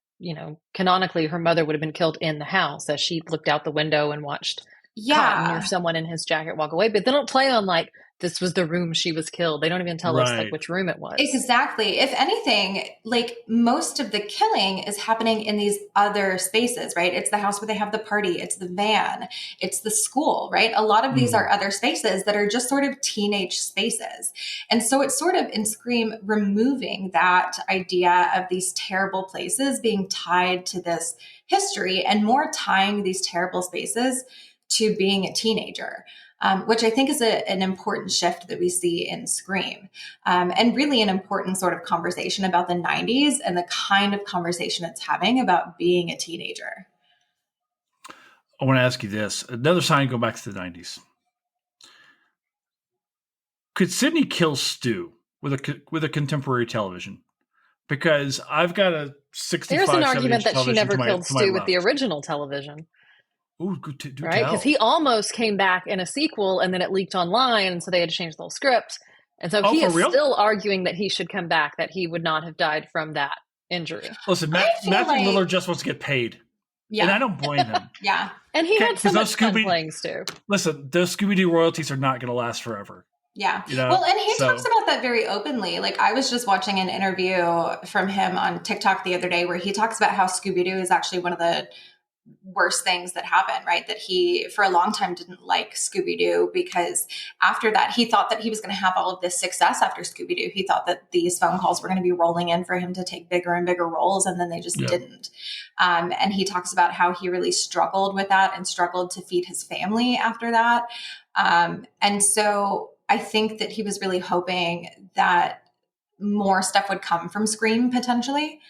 canonically her mother would have been killed in the house as she looked out the window and watched Cotton or someone in his jacket walk away. But they don't play on like, this was the room she was killed. They don't even tell us like which room it was. Exactly. If anything, like most of the killing is happening in these other spaces, right? It's the house where they have the party. It's the van. It's the school, right? A lot of these are other spaces that are just sort of teenage spaces. And so it's sort of in Scream removing that idea of these terrible places being tied to this history and more tying these terrible spaces to being a teenager. Which I think is an important shift that we see in Scream, and really an important sort of conversation about the 90s and the kind of conversation it's having about being a teenager. I want to ask you this. Another sign, go back to the 90s. Could Sidney kill Stu with a contemporary television? Because I've got a 65 There's an argument that she never killed Stu with the original television. Ooh, good to do right? Because he almost came back in a sequel, and then it leaked online, and so they had to change the whole script. And so he for is real? still arguing that he should come back, that he would not have died from that injury. Listen, Matthew Lillard just wants to get paid. Yeah. And I don't blame him. Yeah. And he had so much fun playing Stu. Listen, those Scooby-Doo royalties are not going to last forever. Yeah. You know? Well, and he talks about that very openly. Like, I was just watching an interview from him on TikTok the other day where he talks about how Scooby-Doo is actually one of the worst things that happened, right? That he, for a long time, didn't like Scooby-Doo because after that, he thought that he was going to have all of this success after Scooby-Doo. He thought that these phone calls were going to be rolling in for him to take bigger and bigger roles, and then they just didn't. And he talks about how he really struggled with that and struggled to feed his family after that. And so I think that he was really hoping that more stuff would come from Scream potentially.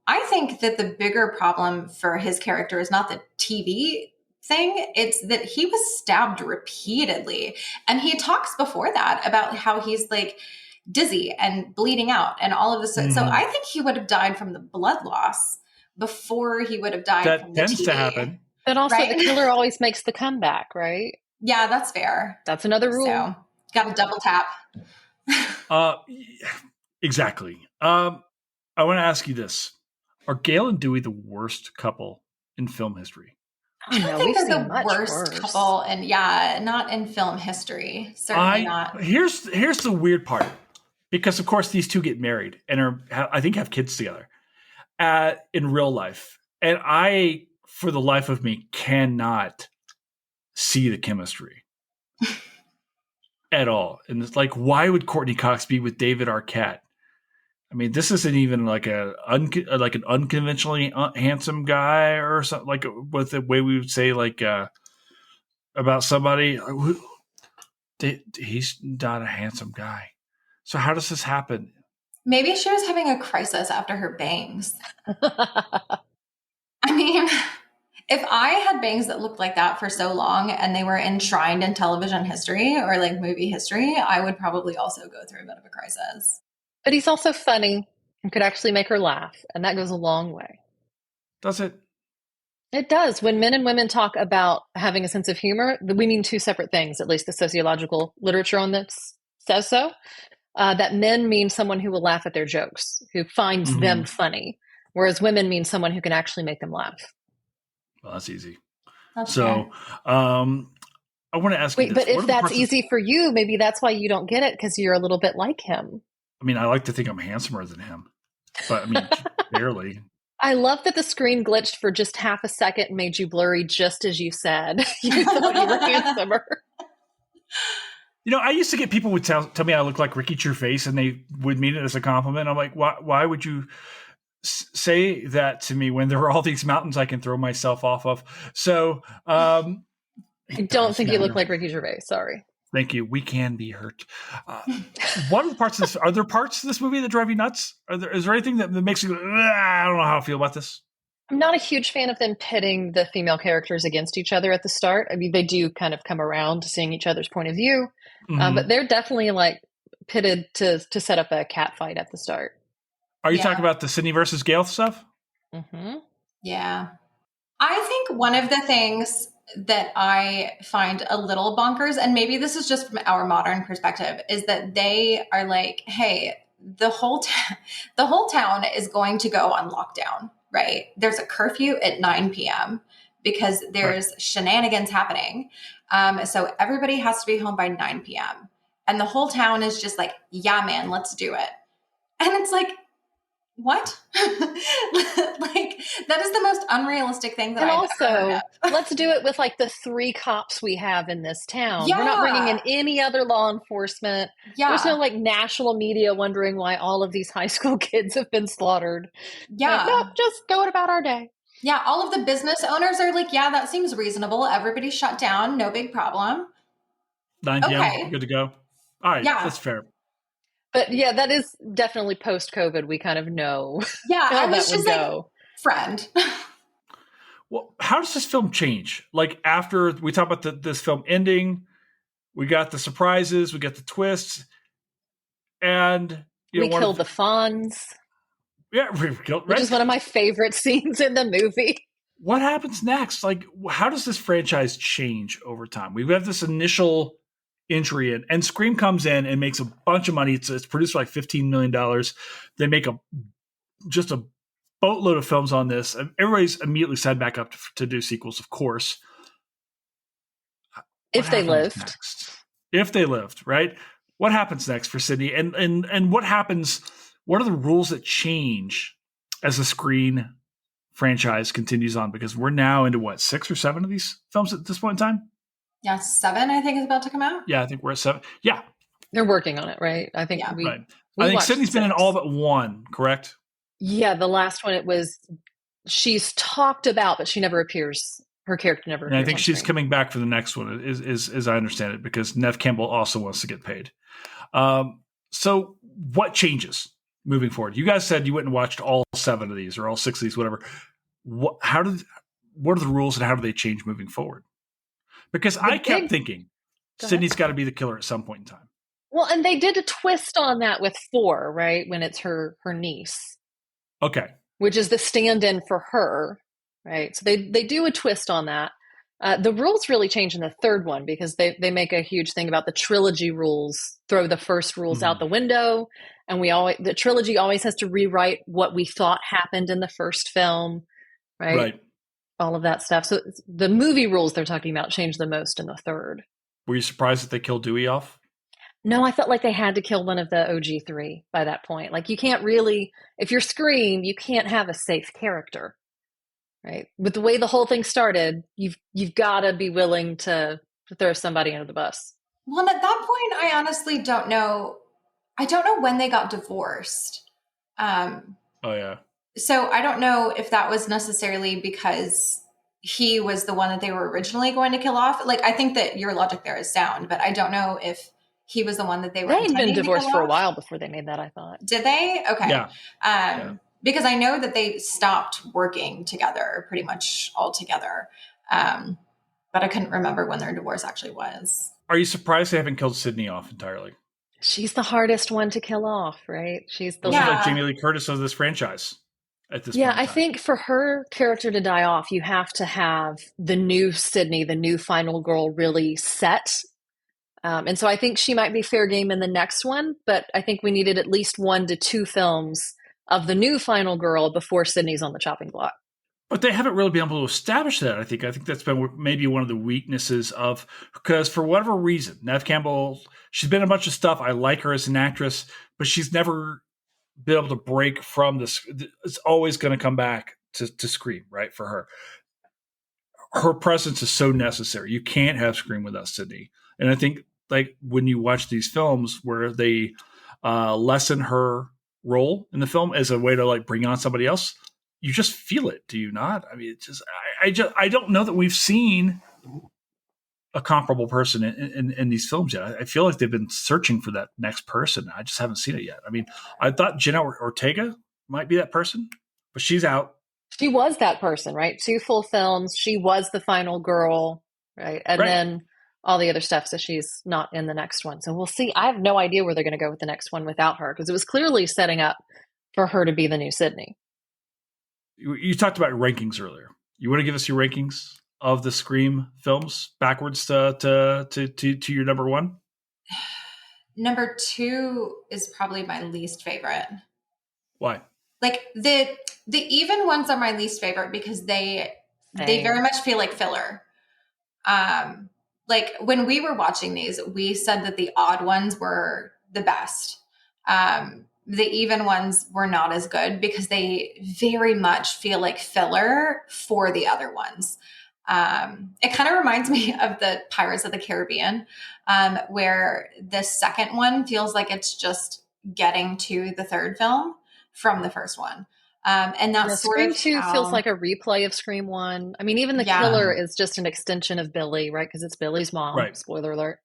I think that the bigger problem for his character is not the TV thing. It's that he was stabbed repeatedly. And he talks before that about how he's like dizzy and bleeding out and all of this. Mm-hmm. So I think he would have died from the blood loss before he would have died from the TV. That tends to happen. But also the killer always makes the comeback, right? Yeah, that's fair. That's another rule. So got to double tap. Exactly. I want to ask you this. Are Gail and Dewey the worst couple in film history? I don't think they're the worst couple, and not in film history. Certainly not. Here's the weird part, because of course these two get married and I think have kids together in real life, and I, for the life of me, cannot see the chemistry at all. And it's like, why would Courtney Cox be with David Arquette? I mean, this isn't even like an unconventionally handsome guy or something, like with the way we would say like about somebody. He's not a handsome guy. So how does this happen? Maybe she was having a crisis after her bangs. I mean, if I had bangs that looked like that for so long and they were enshrined in television history or like movie history, I would probably also go through a bit of a crisis. But he's also funny and could actually make her laugh. And that goes a long way. Does it? It does. When men and women talk about having a sense of humor, we mean two separate things, at least the sociological literature on this says so. That men mean someone who will laugh at their jokes, who finds them funny, whereas women mean someone who can actually make them laugh. Well, that's easy. That's so I want to ask you this. But if that's easy for you, maybe that's why you don't get it, because you're a little bit like him. I mean, I like to think I'm handsomer than him, but I mean, barely. I love that the screen glitched for just half a second and made you blurry just as you said. You thought you were handsomer. You know, I used to get people would tell me I look like Ricky Gervais, and they would mean it as a compliment. I'm like, why would you say that to me when there are all these mountains I can throw myself off of? So I don't think you look like Ricky Gervais. Sorry. Thank you. We can be hurt. One of the parts of this, are there parts of this movie that drive you nuts? Is there anything that makes you go, I don't know how I feel about this? I'm not a huge fan of them pitting the female characters against each other at the start. I mean, they do kind of come around to seeing each other's point of view, but they're definitely like pitted to set up a cat fight at the start. Are you talking about the Sydney versus Gale stuff? Mm-hmm. Yeah. I think one of the things that I find a little bonkers, and maybe this is just from our modern perspective, is that they are like, hey, the whole town is going to go on lockdown, right? There's a curfew at 9 p.m. because there's shenanigans happening. So everybody has to be home by 9 p.m. And the whole town is just like, yeah, man, let's do it. And it's like, what? Like, that is the most unrealistic thing that I've ever heard of. Let's do it with like the 3 cops we have in this town. We're not bringing in any other law enforcement. There's no like national media wondering why all of these high school kids have been slaughtered. Like, no, just go about our day. Yeah, all of the business owners are like, yeah, that seems reasonable. Everybody shut down. No big problem. 9 p.m. Good to go. All right, that's fair. But yeah, that is definitely post-COVID. We kind of know how that was would just go. Like, friend. Well, how does this film change? Like, after we talk about this film ending, we got the surprises, we got the twists, and we killed the Fonz. Yeah, we killed. Which is one of my favorite scenes in the movie. what happens next? Like, how does this franchise change over time? We have this initial entry in, and Scream comes in and makes a bunch of money. It's produced for like $15 million. They make just a boatload of films on this. Everybody's immediately signed back up to do sequels, of course. If they lived. Next? If they lived, right? What happens next for Sydney? And what happens? What are the rules that change as the Screen franchise continues on? Because we're now into what, 6 or 7 of these films at this point in time? Yeah, 7 I think is about to come out. Yeah, I think we're at 7. Yeah, they're working on it, right? I think right. I think Sydney's been in all but 1, correct? Yeah, the last one she's talked about, but she never appears. Her character never appears. And I think she's coming back for the next one, is as I understand it, because Neve Campbell also wants to get paid. So what changes moving forward? You guys said you went and watched all 7 of these or all 6 of these, whatever. What are the rules and how do they change moving forward? Because I kept thinking Sydney's got to be the killer at some point in time. Well, and they did a twist on that with 4, right? When it's her niece. Okay. Which is the stand-in for her, right? So they do a twist on that. The rules really change in the 3rd one because they make a huge thing about the trilogy rules, throw the first rules out the window. And the trilogy always has to rewrite what we thought happened in the first film, right? Right. All of that stuff. So the movie rules they're talking about change the most in the 3rd. Were you surprised that they killed Dewey off? No, I felt like they had to kill one of the OG 3 by that point. Like, you can't really, if you're Scream, you can't have a safe character, right? With the way the whole thing started, you've got to be willing to throw somebody under the bus. Well, at that point, I honestly don't know. I don't know when they got divorced. Oh, yeah. So I don't know if that was necessarily because he was the one that they were originally going to kill off. Like, I think that your logic there is sound, but I don't know if he was the one that they were. They had been divorced for a while before they made that, I thought. Did they? Okay. Yeah. Because I know that they stopped working together pretty much altogether. But I couldn't remember when their divorce actually was. Are you surprised they haven't killed Sydney off entirely? She's the hardest one to kill off, right? She's like Jamie Lee Curtis of this franchise at this point. Yeah, I think for her character to die off, you have to have the new Sydney, the new final girl, really set. And so I think she might be fair game in the next one, but I think we needed at least 1 to 2 films of the new final girl before Sydney's on the chopping block. But they haven't really been able to establish that, I think. I think that's been maybe one of the weaknesses of, because for whatever reason, Neve Campbell, she's been in a bunch of stuff. I like her as an actress, but she's never been able to break from this. It's always going to come back to Scream, right? For her. Her presence is so necessary. You can't have Scream without Sydney. And I think, like, when you watch these films where they lessen her role in the film as a way to, like, bring on somebody else, you just feel it, do you not? I mean, it's just I don't know that we've seen a comparable person in these films yet. I feel like they've been searching for that next person. I just haven't seen it yet. I mean, I thought Jenna Ortega might be that person, but she's out. She was that person, right? 2 full films. She was the final girl, right? And then all the other stuff, so she's not in the next one. So we'll see. I have no idea where they're going to go with the next one without her, because it was clearly setting up for her to be the new Sydney. You talked about rankings earlier. You want to give us your rankings of the Scream films backwards to your number 1? Number 2 is probably my least favorite. Why? Like the even ones are my least favorite because they very much feel like filler. Like when we were watching these, we said that the odd ones were the best. The even ones were not as good because they very much feel like filler for the other ones. It kind of reminds me of the Pirates of the Caribbean, where the second one feels like it's just getting to the third film from the first one. And that's sort Scream of 2 feels like a replay of Scream 1. I mean, even the killer is just an extension of Billy, right? Because it's Billy's mom. Right. Spoiler alert.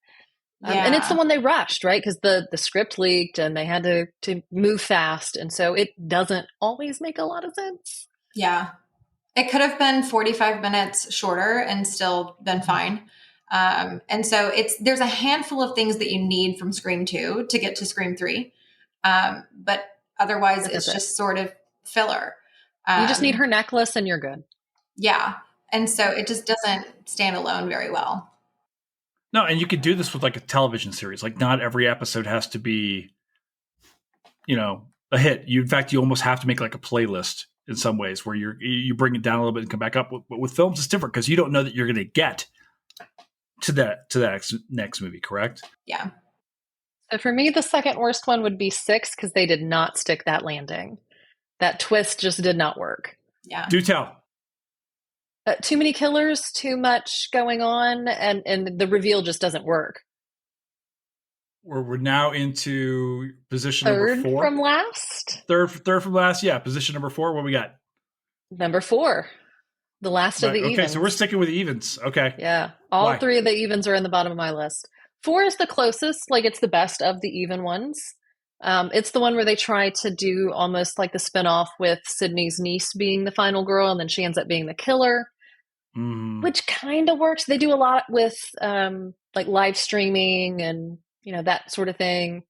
And it's the one they rushed, right? Because the script leaked and they had to move fast. And so it doesn't always make a lot of sense. Yeah. It could have been 45 minutes shorter and still been fine. And so there's a handful of things that you need from Scream 2 to get to Scream 3. But otherwise it's just sort of filler. You just need her necklace and you're good. Yeah. And so it just doesn't stand alone very well. No, and you could do this with like a television series. Like not every episode has to be, a hit. In fact, you almost have to make like a playlist in some ways where you bring it down a little bit and come back up. But with films, it's different because you don't know that you're going to get to that next movie, correct? Yeah. So for me, the second worst one would be 6 because they did not stick that landing. That twist just did not work. Yeah. Do tell. Too many killers, too much going on, and the reveal just doesn't work. We're now into position Third number 4. from last? Third from last, yeah. Position number 4, what we got? Number 4. The last of the evens. Okay, so we're sticking with evens. Okay. Yeah. All Why? 3 of the evens are in the bottom of my list. 4 is the closest, like it's the best of the even ones. It's the one where they try to do almost like the spinoff with Sydney's niece being the final girl, and then she ends up being the killer, which kind of works. They do a lot with like live streaming and that sort of thing.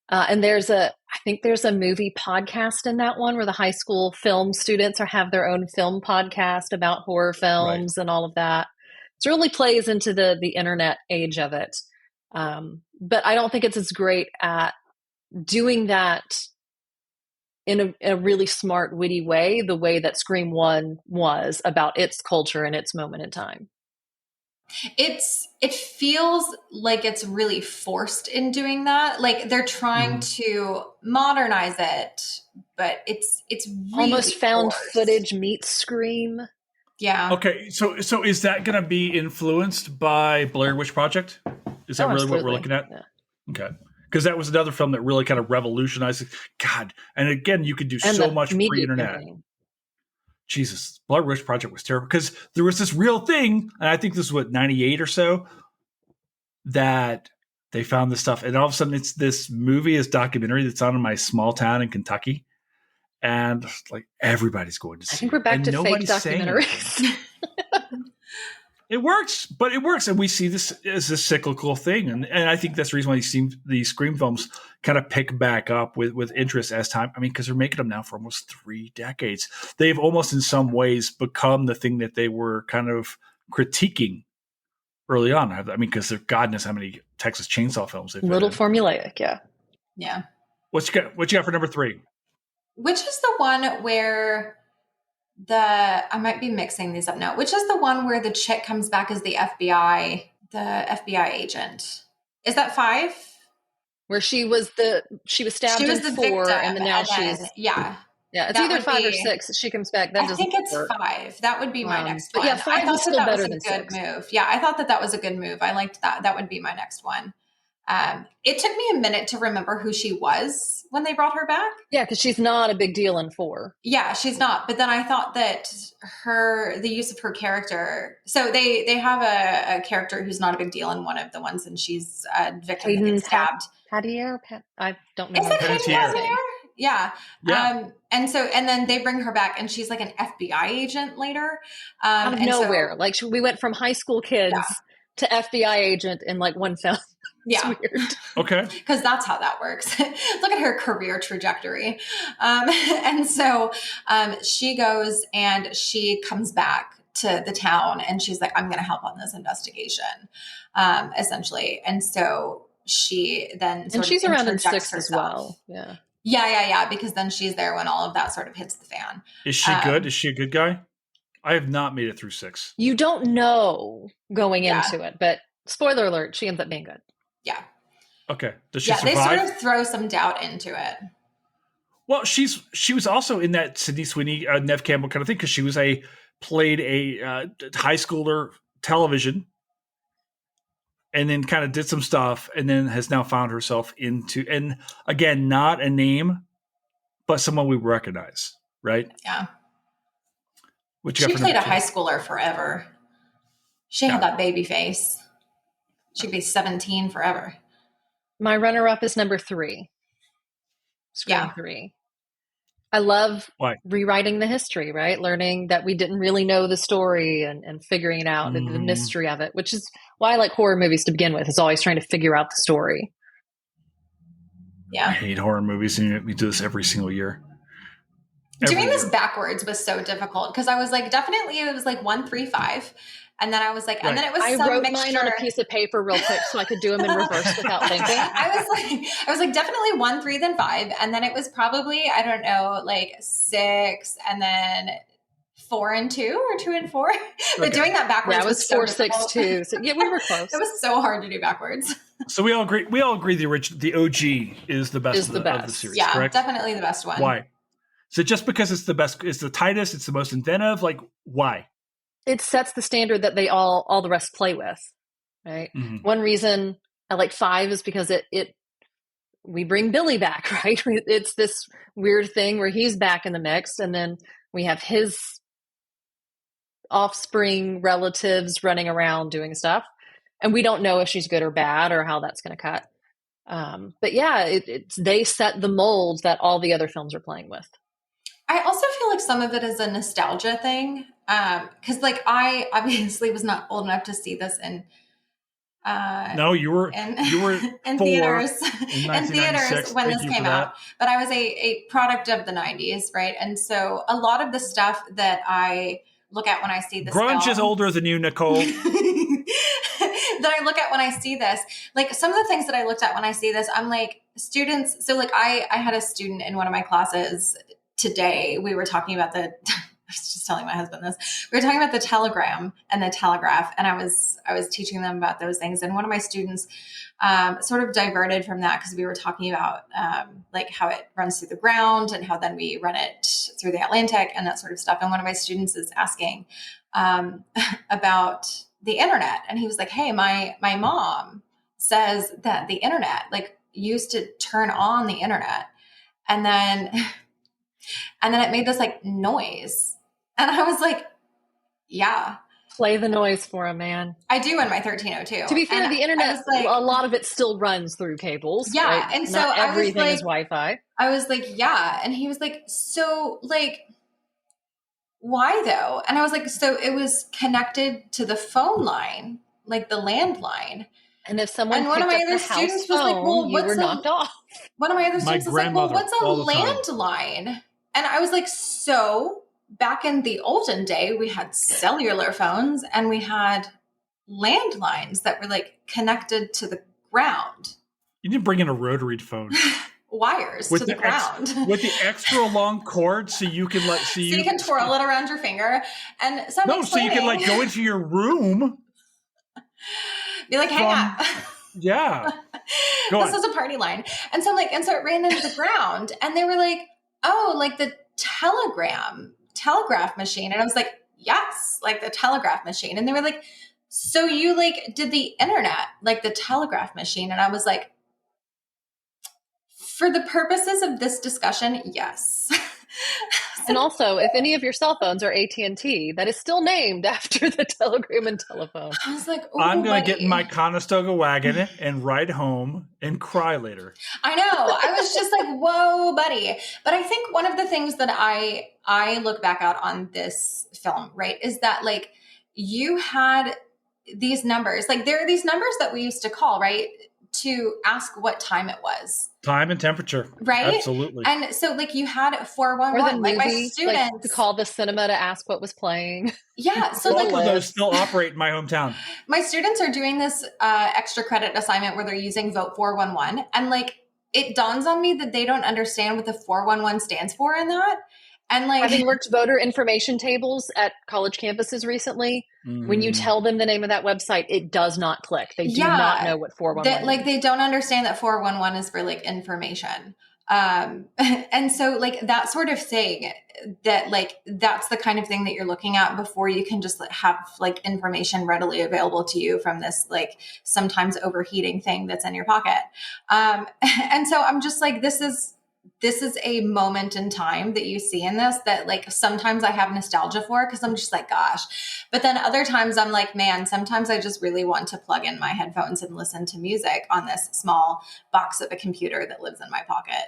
And I think there's a movie podcast in that one where the high school film students have their own film podcast about horror films and all of that. So it really plays into the internet age of it. But I don't think it's as great at doing that in a really smart, witty way, the way that Scream 1 was about its culture and its moment in time. It feels like it's really forced in doing that. Like they're trying to modernize it, but it's really almost found forced. Footage meets Scream. Yeah. Okay, so is that going to be influenced by Blair Witch Project? Is that really what we're looking at? Yeah. Okay. Because that was another film that really kind of revolutionized it. God. And again, you could do so much pre-internet. Campaign. Jesus. Blair Witch Project was terrible. Because there was this real thing, and I think this was, 98 or so, that they found this stuff. And all of a sudden, it's this documentary that's on in my small town in Kentucky. And like everybody's going to see it. I think we're back to fake documentaries. It works, but it works. And we see this as a cyclical thing. And I think that's the reason why these Scream films kind of pick back up with interest as time. I mean, because they're making them now for almost 3 decades. They've almost in some ways become the thing that they were kind of critiquing early on. I mean, because God knows how many Texas Chainsaw films they've Little formulaic, yeah. Yeah. What you got for number 3? Which is the one where I might be mixing these up now. Which is the one where the chick comes back as the FBI agent? Is that 5? Where she was stabbed in 4, and then now she's yeah. It's either 5 or 6. She comes back. I think it's 5. That would be my next one. But yeah, 5 is still better than 6. Good move. Yeah, I thought that was a good move. I liked that. That would be my next one. It took me a minute to remember who she was when they brought her back. Yeah, because she's not a big deal in 4. Yeah, she's not. But then I thought that the use of her character. So they have a character who's not a big deal in one of the ones, and she's a victim that gets stabbed. I don't know. Is it Hayden? Yeah. Yeah. And then they bring her back, and she's like an FBI agent later. Out of nowhere. We went from high school kids to FBI agent in like one film. Yeah. It's weird. Okay. Because that's how that works. Look at her career trajectory. And so she goes and she comes back to the town, and she's like, I'm going to help on this investigation, essentially. And so she then and she's around in 6 as well. Yeah. Yeah. Because then she's there when all of that sort of hits the fan. Is she good? Is she a good guy? I have not made it through 6. You don't know going into it, but spoiler alert, she ends up being good. Yeah. Okay. Does she survive? They sort of throw some doubt into it. Well, she was also in that Sydney Sweeney, Nev Campbell kind of thing, because she was played a high schooler television, and then kind of did some stuff, and then has now found herself into, and again, not a name, but someone we recognize, right? Yeah. She played a high schooler forever. She had that baby face. She'd be 17 forever. My runner-up is number 3. Scream 3. I love rewriting the history, right? Learning that we didn't really know the story and figuring it out, the mystery of it, which is why I like horror movies to begin with. Is always trying to figure out the story. Yeah. I hate horror movies, and we do this every single year. Doing this backwards was so difficult because I was like, definitely it was like 135. And then I was like, and then it was some wrote mixture. mine on a piece of paper real quick so I could do them in reverse without thinking. I was like definitely 1, 3, then 5. And then it was probably, I don't know, like 6 and then 4 and 2 or 2 and 4. But doing that backwards was 4, 6, 2. So yeah, we were close. It was so hard to do backwards. So we all agree the OG is the best of the series, yeah, correct? Definitely the best one. Why? So just because it's the best, it's the tightest, it's the most inventive, like why? It sets the standard that they all the rest play with, right? Mm-hmm. One reason I like 5 is because we bring Billy back, right? It's this weird thing where he's back in the mix, and then we have his offspring relatives running around doing stuff, and we don't know if she's good or bad or how that's going to cut. But yeah, they set the mold that all the other films are playing with. I also feel like some of it is a nostalgia thing. Cause like I obviously was not old enough to see this in, no, you were in theaters when this came out, but I was a product of the 90s. Right. And so a lot of the stuff that I look at when I see this grunge film, is older than you, Nicole. that I look at when I see this, like some of the things that I looked at when I see this, I'm like students. So like I had a student in one of my classes today. We were talking about I was just telling my husband this. We were talking about the telegram and the telegraph, and I was teaching them about those things. And one of my students sort of diverted from that because we were talking about like how it runs through the ground and how then we run it through the Atlantic and that sort of stuff. And one of my students is asking about the internet, and he was like, "Hey, my mom says that the internet like used to turn on the internet, and then it made this like noise." And I was like, yeah. Play the noise for a man. I do in my 1302. To be fair, the internet, like, a lot of it still runs through cables. Yeah. Right? And so not everything is Wi-Fi. I was like, yeah. And he was like, so like, why though? And I was like, so it was connected to the phone line, like the landline. And if someone one of my other students was like, well, you were knocked off. One of my other students was like, well, what's a landline? And I was like, so back in the olden day, we had cellular phones and we had landlines that were like connected to the ground. You didn't bring in a rotary phone. Wires to the ground. With the extra long cord so you can like so you can twirl it around your finger. And so you can like go into your room. Be like, hang up. Yeah. This is a party line. And so it ran into the ground and they were like, oh, like the telegraph machine. And I was like, yes, like the telegraph machine. And they were like, so you like did the internet, like the telegraph machine. And I was like, for the purposes of this discussion, yes. And also, if any of your cell phones are AT&T, that is still named after the telegram and telephone. I was like, I'm going to get in my Conestoga wagon and ride home and cry later. I know. I was just like, whoa, buddy. But I think one of the things that I look back out on this film, right, is that like you had these numbers, like there are these numbers that we used to call, right, to ask what time it was. Time and temperature. Right? Absolutely. And so like you had 411, like my students. Like, to call the cinema to ask what was playing. Yeah. So both of those still operate in my hometown. My students are doing this extra credit assignment where they're using Vote 411. And like it dawns on me that they don't understand what the 411 stands for in that. And like having worked voter information tables at college campuses recently, when you tell them the name of that website, it does not click. They do not know what 411 is. Like they don't understand that 411 is for like information. And so like that sort of thing that like, that's the kind of thing that you're looking at before you can just have like information readily available to you from this, like sometimes overheating thing that's in your pocket. And so I'm just like, this is a moment in time that you see in this that like sometimes I have nostalgia for because I'm just like, gosh. But then other times I'm like, man, sometimes I just really want to plug in my headphones and listen to music on this small box of a computer that lives in my pocket.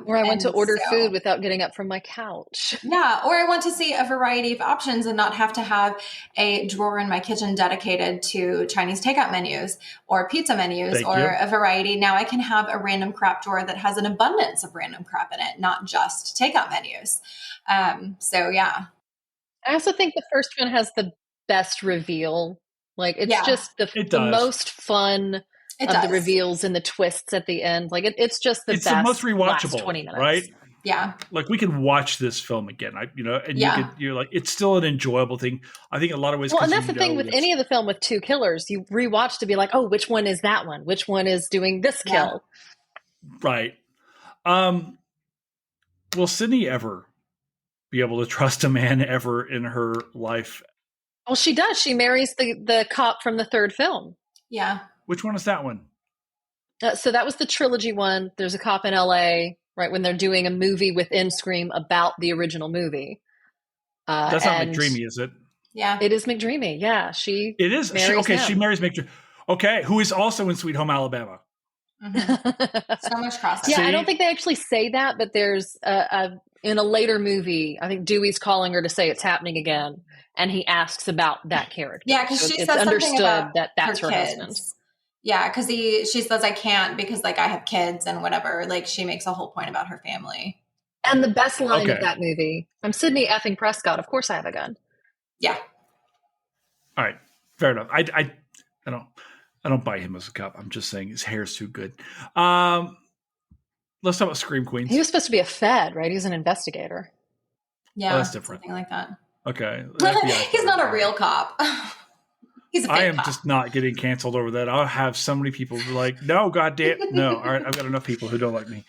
Or I want to order food without getting up from my couch. Yeah. Or I want to see a variety of options and not have to have a drawer in my kitchen dedicated to Chinese takeout menus or pizza menus a variety. Now I can have a random crap drawer that has an abundance of random random crap in it, not just takeout menus. So yeah. I also think the first one has the best reveal. Like it's just the most fun of the reveals and the twists at the end. Like it's just it's the most rewatchable, last 20 minutes. Right? Yeah. Like we can watch this film again, you're like, it's still an enjoyable thing. I think a lot of ways. Well, and that's the thing with any of the film with two killers, you rewatch to be like, oh, which one is that one? Which one is doing this kill? Right. Will Sydney ever be able to trust a man ever in her life? Well, she does. She marries the cop from the third film. Yeah. Which one is that one? So that was the trilogy one. There's a cop in LA, right, when they're doing a movie within Scream about the original movie. That's not McDreamy, is it? Yeah. It is McDreamy. Yeah. She marries him. She marries McDreamy. Okay, who is also in Sweet Home Alabama. Mm-hmm. So much crossover. Yeah, I don't think they actually say that, but there's in a later movie, I think Dewey's calling her to say it's happening again, and he asks about that character. Yeah, because she says understood about that that's her kids. husband. Yeah, because she says I can't because like I have kids and whatever. Like she makes a whole point about her family. And the best line of that movie from Sidney effing Prescott. Of course, I have a gun. Yeah. All right, fair enough. I don't buy him as a cop. I'm just saying his hair's too good. Let's talk about Scream Queens. He was supposed to be a Fed, right? He was an investigator. Yeah, that's different. Something like that. Okay, he's not a real cop. He's a fake I am cop. just not getting canceled over that. I'll have so many people be like, "No, goddamn, no." All right, I've got enough people who don't like me.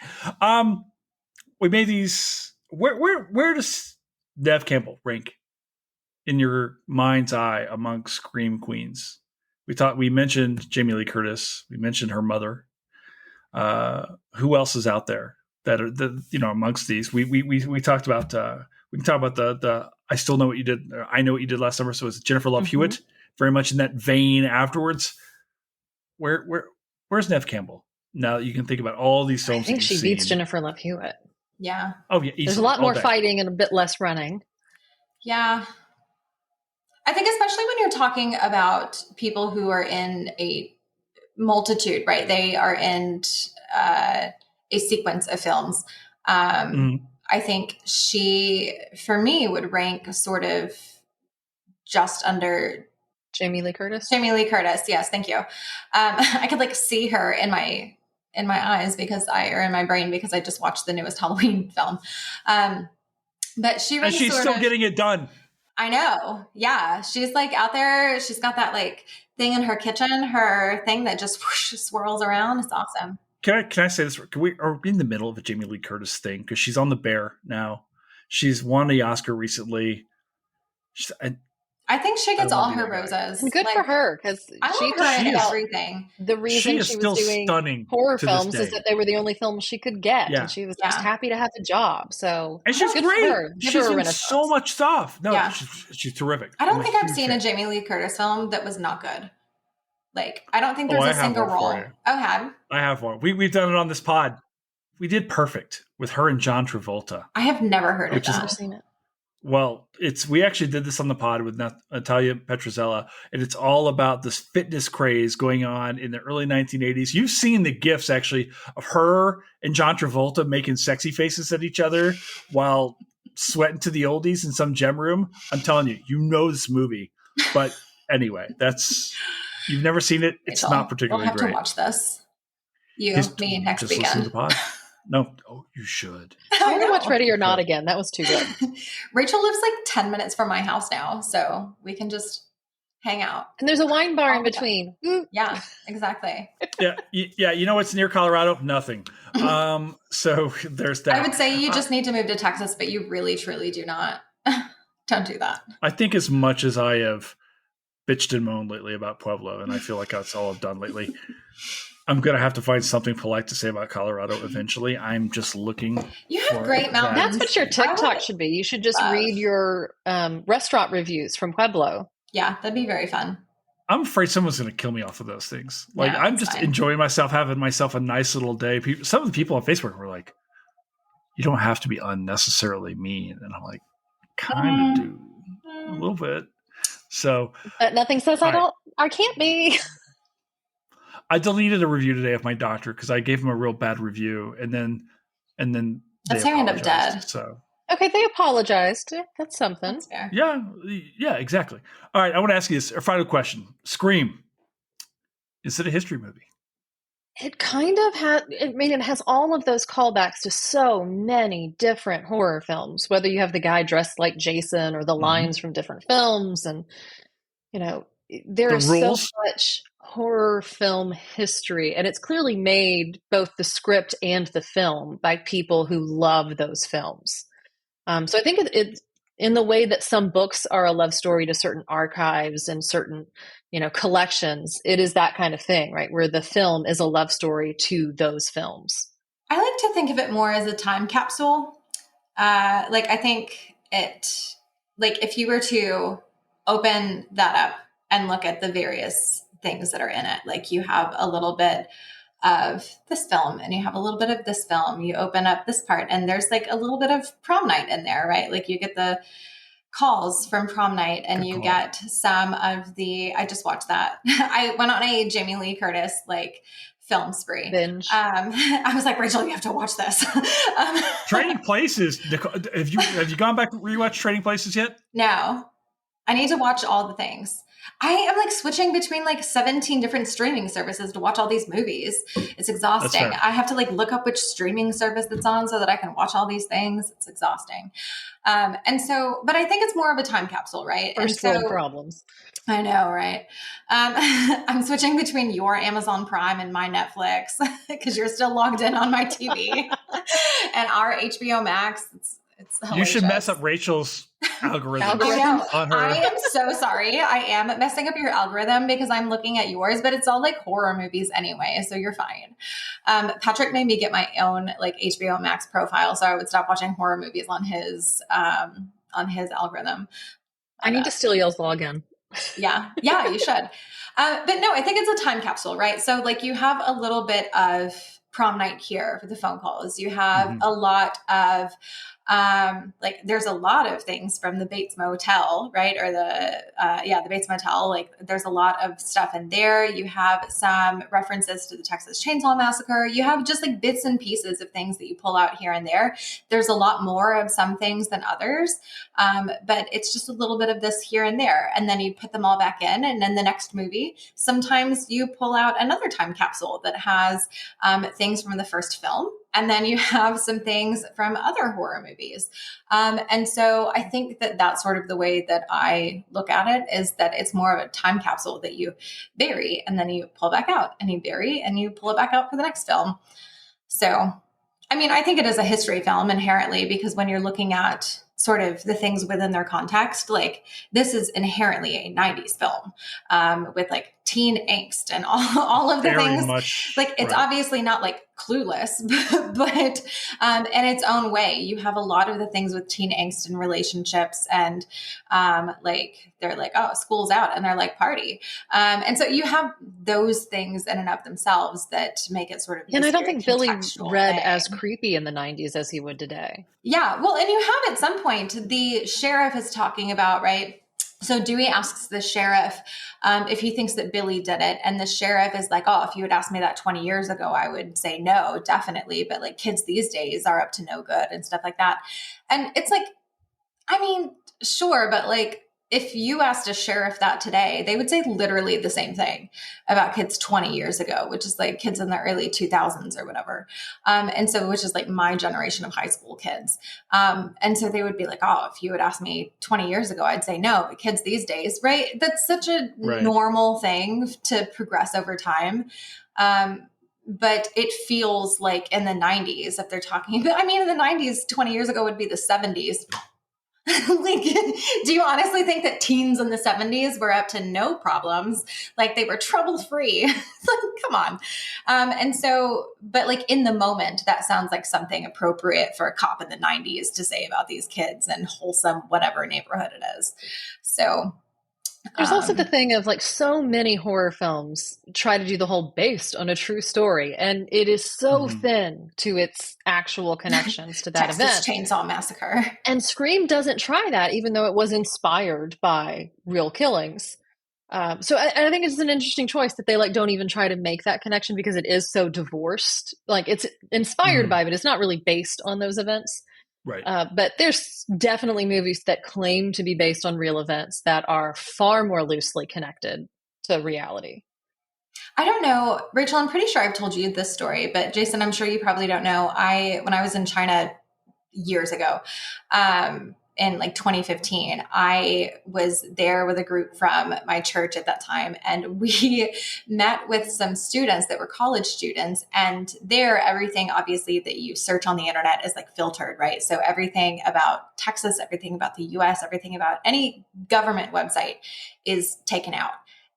We made these. Where does Neve Campbell rank in your mind's eye among Scream Queens? We mentioned Jamie Lee Curtis. We mentioned her mother. Who else is out there that are amongst these? We talked about. We can talk about the I still know what you did. I know what you did last summer. So it's Jennifer Love Hewitt, very much in that vein. Afterwards, where's Neve Campbell? Now that you can think about all these films, I think she beats Jennifer Love Hewitt. Yeah. Oh yeah. Easily, there's a lot more fighting and a bit less running. Yeah. I think especially when you're talking about people who are in a multitude, right? They are in a sequence of films. I think she, for me, would rank sort of just under Jamie Lee Curtis. Jamie Lee Curtis, yes, thank you. I could like see her in my eyes or in my brain because I just watched the newest Halloween film. But she's still getting it done. I know. Yeah. She's like out there. She's got that like thing in her kitchen, her thing that just whoosh, swirls around. It's awesome. Can I say this? Are we in the middle of a Jamie Lee Curtis thing? Because she's on The Bear now. She's won the Oscar recently. I think she gets all her roses. And good for her, because she did everything. The reason she was doing horror films is that they were the only films she could get, and she was just happy to have a job. So, and she's great. She's in so much stuff. No, she's terrific. I don't think I've seen a Jamie Lee Curtis film that was not good. Like, I don't think there's a single role. I have one. We've done it on this pod. We did Perfect with her and John Travolta. I have never heard of that. I've never seen it. Well, we actually did this on the pod with Natalia Petrozella, and it's all about this fitness craze going on in the early 1980s. You've seen the GIFs, actually, of her and John Travolta making sexy faces at each other while sweating to the oldies in some gym room. I'm telling you, you know this movie. But anyway, you've never seen it. It's not particularly great. We'll have to watch this. Me next weekend. Listen to the pod. No, you should. I'm going to watch Ready or Not again. That was too good. Rachel lives like 10 minutes from my house now, so we can just hang out. And there's a wine bar in between. Yeah, exactly. Yeah. You know what's near Colorado? Nothing. So there's that. I would say you just need to move to Texas, but you really, truly do not. Don't do that. I think as much as I have bitched and moaned lately about Pueblo, and I feel like that's all I've done lately, I'm going to have to find something polite to say about Colorado eventually. I'm just looking. You have great mountains. That's what your TikTok should be. You should just read your restaurant reviews from Pueblo. Yeah, that'd be very fun. I'm afraid someone's going to kill me off of those things. Like, I'm just enjoying myself, having myself a nice little day. Some of the people on Facebook were like, you don't have to be unnecessarily mean. And I'm like, kind of do a little bit. So nothing says I can't be. I deleted a review today of my doctor because I gave him a real bad review. And then and then That's they how I end up apologized. dead. So Okay, they apologized. That's something. That's fair. yeah, exactly. All right, I want to ask you this. Our final question: Scream, is it a history movie? It kind of has, I mean, it has all of those callbacks to so many different horror films, whether you have the guy dressed like Jason or the lines from different films. And, you know, there The is so rules. much horror film history, and it's clearly made both the script and the film by people who love those films. So I think it's in the way that some books are a love story to certain archives and certain, collections. It is that kind of thing, right? Where the film is a love story to those films. I like to think of it more as a time capsule. I think if you were to open that up and look at the various things that are in it, like you have a little bit of this film and you have a little bit of this film, you open up this part and there's like a little bit of prom night in there, right? Like you get the calls from prom night and Good you call. get some of I just watched that. I went on a Jamie Lee Curtis film spree. Binge. I was like, Rachel, you have to watch this. Trading Places. Have you gone back and rewatched Trading Places yet? No, I need to watch all the things. I am switching between 17 different streaming services to watch all these movies. It's exhausting. I have to look up which streaming service it's on so that I can watch all these things. It's exhausting. But I think it's more of a time capsule, right? First world problems. I know, right? I'm switching between your Amazon Prime and my Netflix because you're still logged in on my TV and our HBO Max. It's you should mess up Rachel's algorithm. On her. I am so sorry. I am messing up your algorithm because I'm looking at yours, but it's all horror movies anyway, so you're fine. Patrick made me get my own HBO Max profile, so I would stop watching horror movies on his algorithm. I need to steal y'all's login. Yeah, you should. But no, I think it's a time capsule, right? So you have a little bit of prom night here for the phone calls. You have a lot of there's a lot of things from the Bates Motel, right? Or the Bates Motel. There's a lot of stuff in there. You have some references to the Texas Chainsaw Massacre. You have just bits and pieces of things that you pull out here and there. There's a lot more of some things than others. But it's just a little bit of this here and there. And then you put them all back in. And then the next movie, sometimes you pull out another time capsule that has things from the first film. And then you have some things from other horror movies. And so I think that that's sort of the way that I look at it, is that it's more of a time capsule that you bury and then you pull back out, and you bury and you pull it back out for the next film. So, I mean, I think it is a history film inherently, because when you're looking at sort of the things within their context, this is inherently a 90s film with teen angst and all of the very things. Much, it's obviously not Clueless, but in its own way, you have a lot of the things with teen angst and relationships, and they're oh, school's out, and they're party, and so you have those things in and of themselves that make it sort of. And I don't think Billy read as creepy in the 90s as he would today. Yeah, well, and you have at some point the sheriff is talking about, right? So Dewey asks the sheriff if he thinks that Billy did it. And the sheriff is oh, if you had asked me that 20 years ago, I would say no, definitely. But kids these days are up to no good and stuff like that. And it's I mean, sure. But if you asked a sheriff that today, they would say literally the same thing about kids 20 years ago, which is kids in the early 2000s or whatever. And so, which is my generation of high school kids. And so they would be oh, if you had asked me 20 years ago, I'd say no, but kids these days, right? That's such a normal thing to progress over time. But it feels in the 90s, if they're talking about, I mean, in the 90s, 20 years ago would be the 70s. Do you honestly think that teens in the 70s were up to no problems? They were trouble free? Come on. And so, but in the moment, that sounds like something appropriate for a cop in the 90s to say about these kids in wholesome, whatever neighborhood it is. So there's also the thing of so many horror films try to do the whole based on a true story, and it is so thin to its actual connections to that Texas event. Chainsaw Massacre. And Scream doesn't try that, even though it was inspired by real killings. So I think it's an interesting choice that they like don't even try to make that connection because it is so divorced. Like it's inspired by, but it's not really based on those events. Right. But there's definitely movies that claim to be based on real events that are far more loosely connected to reality. I don't know, Rachel, I'm pretty sure I've told you this story, but Jason, I'm sure you probably don't know. When I was in China years ago, in like 2015, I was there with a group from my church at that time. And we met with some students that were college students. And there, everything obviously that you search on the internet is like filtered, right? So everything about Texas, everything about the US, everything about any government website is taken out.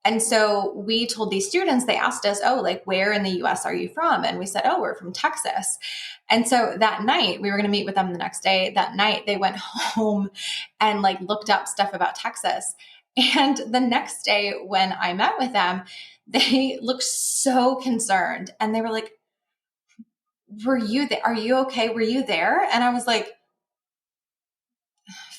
And so we told these students, they asked us, oh, like, where in the US are you from? And we said, oh, we're from Texas. And so that night, we were going to meet with them the next day. That night, they went home and like looked up stuff about Texas. And the next day when I met with them, they looked so concerned. And they were like, were you there? Are you okay? Were you there? And I was like,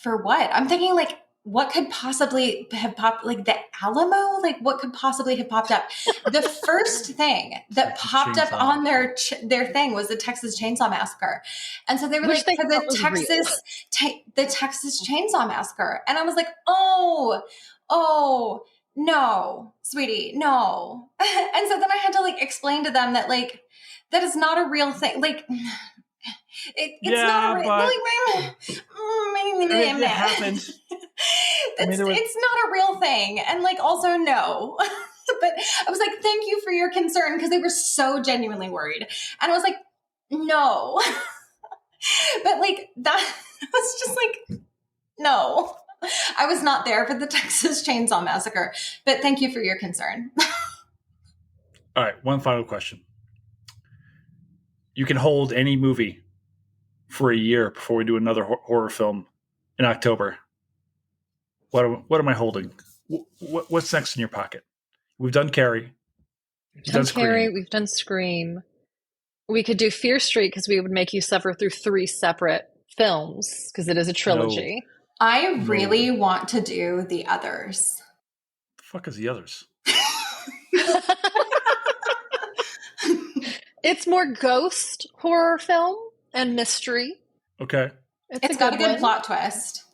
for what? I'm thinking like, what could possibly have popped, like the Alamo? Like what could possibly have popped up? The first thing that popped up on their thing was the Texas Chainsaw Massacre. And so they were like, for the Texas Chainsaw Massacre. And I was like, oh, no, sweetie, no. And so then I had to like explain to them that like, that is not a real thing. Like, it's not a real it happened. It's not a real thing. And like, also no. But I was like, thank you for your concern, because they were so genuinely worried. And I was like, no. But like, that was just like, no. I was not there for the Texas Chainsaw Massacre, but thank you for your concern. All right, one final question. You can hold any movie for a year before we do another horror film in October. What am I holding? What's next in your pocket? We've done Carrie. We've done Carrie. We've done Scream. We could do Fear Street because we would make you suffer through 3 separate films because it is a trilogy. No. I really want to do The Others. The fuck is The Others? It's more ghost horror film and mystery. Okay. It's got a good plot twist.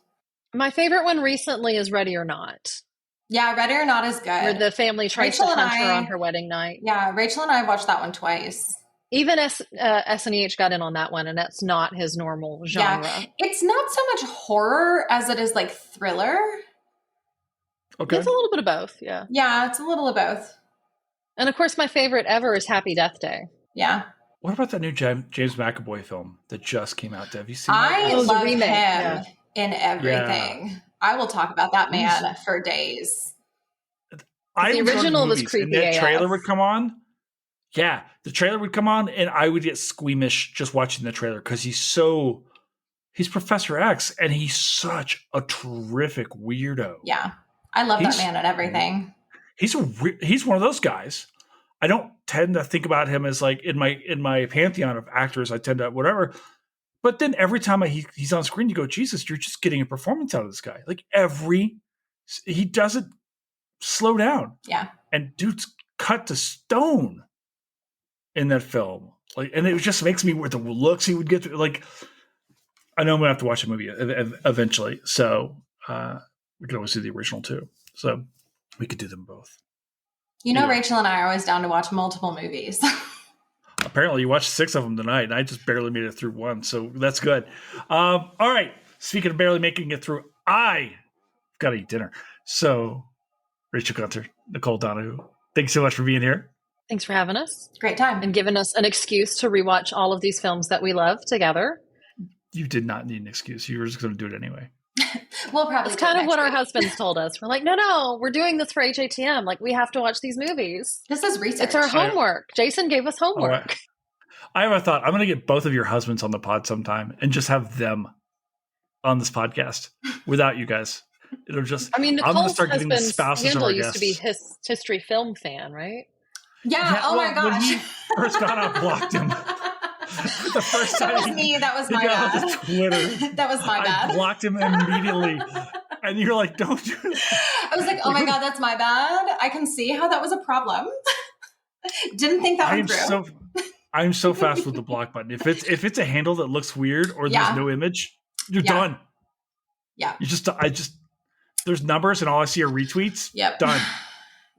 My favorite one recently is Ready or Not. Yeah, Ready or Not is good. Where the family tries to hunt her on her wedding night. Yeah, Rachel and I watched that one twice. Even SNEH got in on that one, and that's not his normal genre. Yeah, it's not so much horror as it is like thriller. Okay. It's a little bit of both, yeah. Yeah, it's a little of both. And of course, my favorite ever is Happy Death Day. Yeah. What about that new James McAvoy film that just came out? Have you seen that? I love him in everything. Yeah. I will talk about that man for days. The original was creepy. And that trailer would come on. Yeah, the trailer would come on, and I would get squeamish just watching the trailer because he's Professor X, and he's such a terrific weirdo. Yeah, I love that man and everything. He's one of those guys. I don't tend to think about him as like in my pantheon of actors. I tend to whatever, but then every time he's on screen, you go, Jesus, you're just getting a performance out of this guy. Like he doesn't slow down. Yeah, and dude's cut to stone in that film. Like, and it just makes me with the looks he would get through. Like, I know I'm gonna have to watch the movie eventually, so we could always do the original too. So we could do them both. You know, yeah. Rachel and I are always down to watch multiple movies. Apparently, you watched 6 of them tonight, and I just barely made it through 1, so that's good. All right, speaking of barely making it through, I got to eat dinner. So, Rachel Gunter, Nicole Donawho, thanks so much for being here. Thanks for having us. Great time. And giving us an excuse to rewatch all of these films that we love together. You did not need an excuse. You were just going to do it anyway. We'll probably. It's kind of what our husbands told us. We're like, no, we're doing this for HATM. Like, we have to watch these movies. This is research. It's our homework. Jason gave us homework. I have a thought. I'm going to get both of your husbands on the pod sometime and just have them on this podcast without you guys. It'll just. I mean, Nicole's I'm going to start getting the spouses of our guests. Used to be his history film fan, right? Yeah. Oh my gosh. When he first got up, blocked him. The first time that was me. That was my bad. Twitter, that was my bad. I blocked him immediately. And you're like, don't do that. I was like, oh my God, that's my bad. I can see how that was a problem. Didn't think that one through. I'm so fast with the block button. If it's a handle that looks weird or there's no image, you're done. Yeah. There's numbers and all I see are retweets. Yep. Done.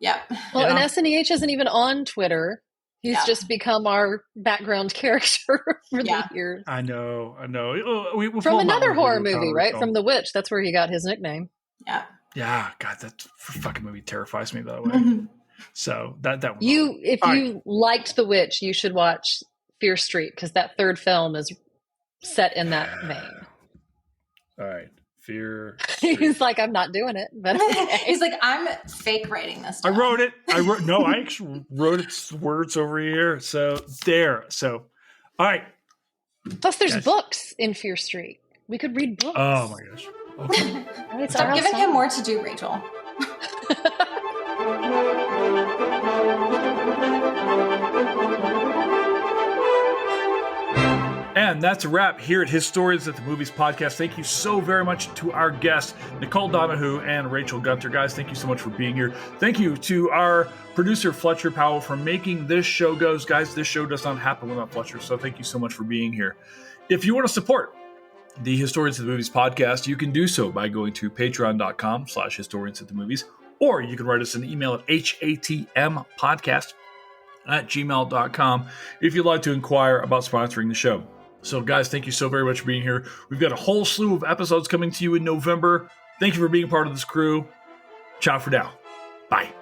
Yep. Well, and SNEH isn't even on Twitter. He's just become our background character for the years. I know. From another horror movie, right? From The Witch. That's where he got his nickname. Yeah. Yeah. God, that fucking movie terrifies me, by the way. So that one. If you liked The Witch, you should watch Fear Street, because that third film is set in that vein. All right. Fear Street. He's like, I'm not doing it. But okay. He's like, I'm fake writing this down. I wrote it. I actually wrote its words over here. So there. So, all right. Plus, there's books in Fear Street. We could read books. Oh my gosh. Okay. Right, stop giving him more to do, Rachel. And that's a wrap here at Historians at the Movies podcast. Thank you so very much to our guests, Nicole Donawho and Rachel Gunter. Guys, thank you so much for being here. Thank you to our producer, Fletcher Powell, for making this show goes. Guys, this show does not happen without Fletcher, so thank you so much for being here. If you want to support the Historians of the Movies podcast, you can do so by going to patreon.com/historians at the movies, or you can write us an email at hatmpodcast@gmail.com if you'd like to inquire about sponsoring the show. So, guys, thank you so very much for being here. We've got a whole slew of episodes coming to you in November. Thank you for being part of this crew. Ciao for now. Bye.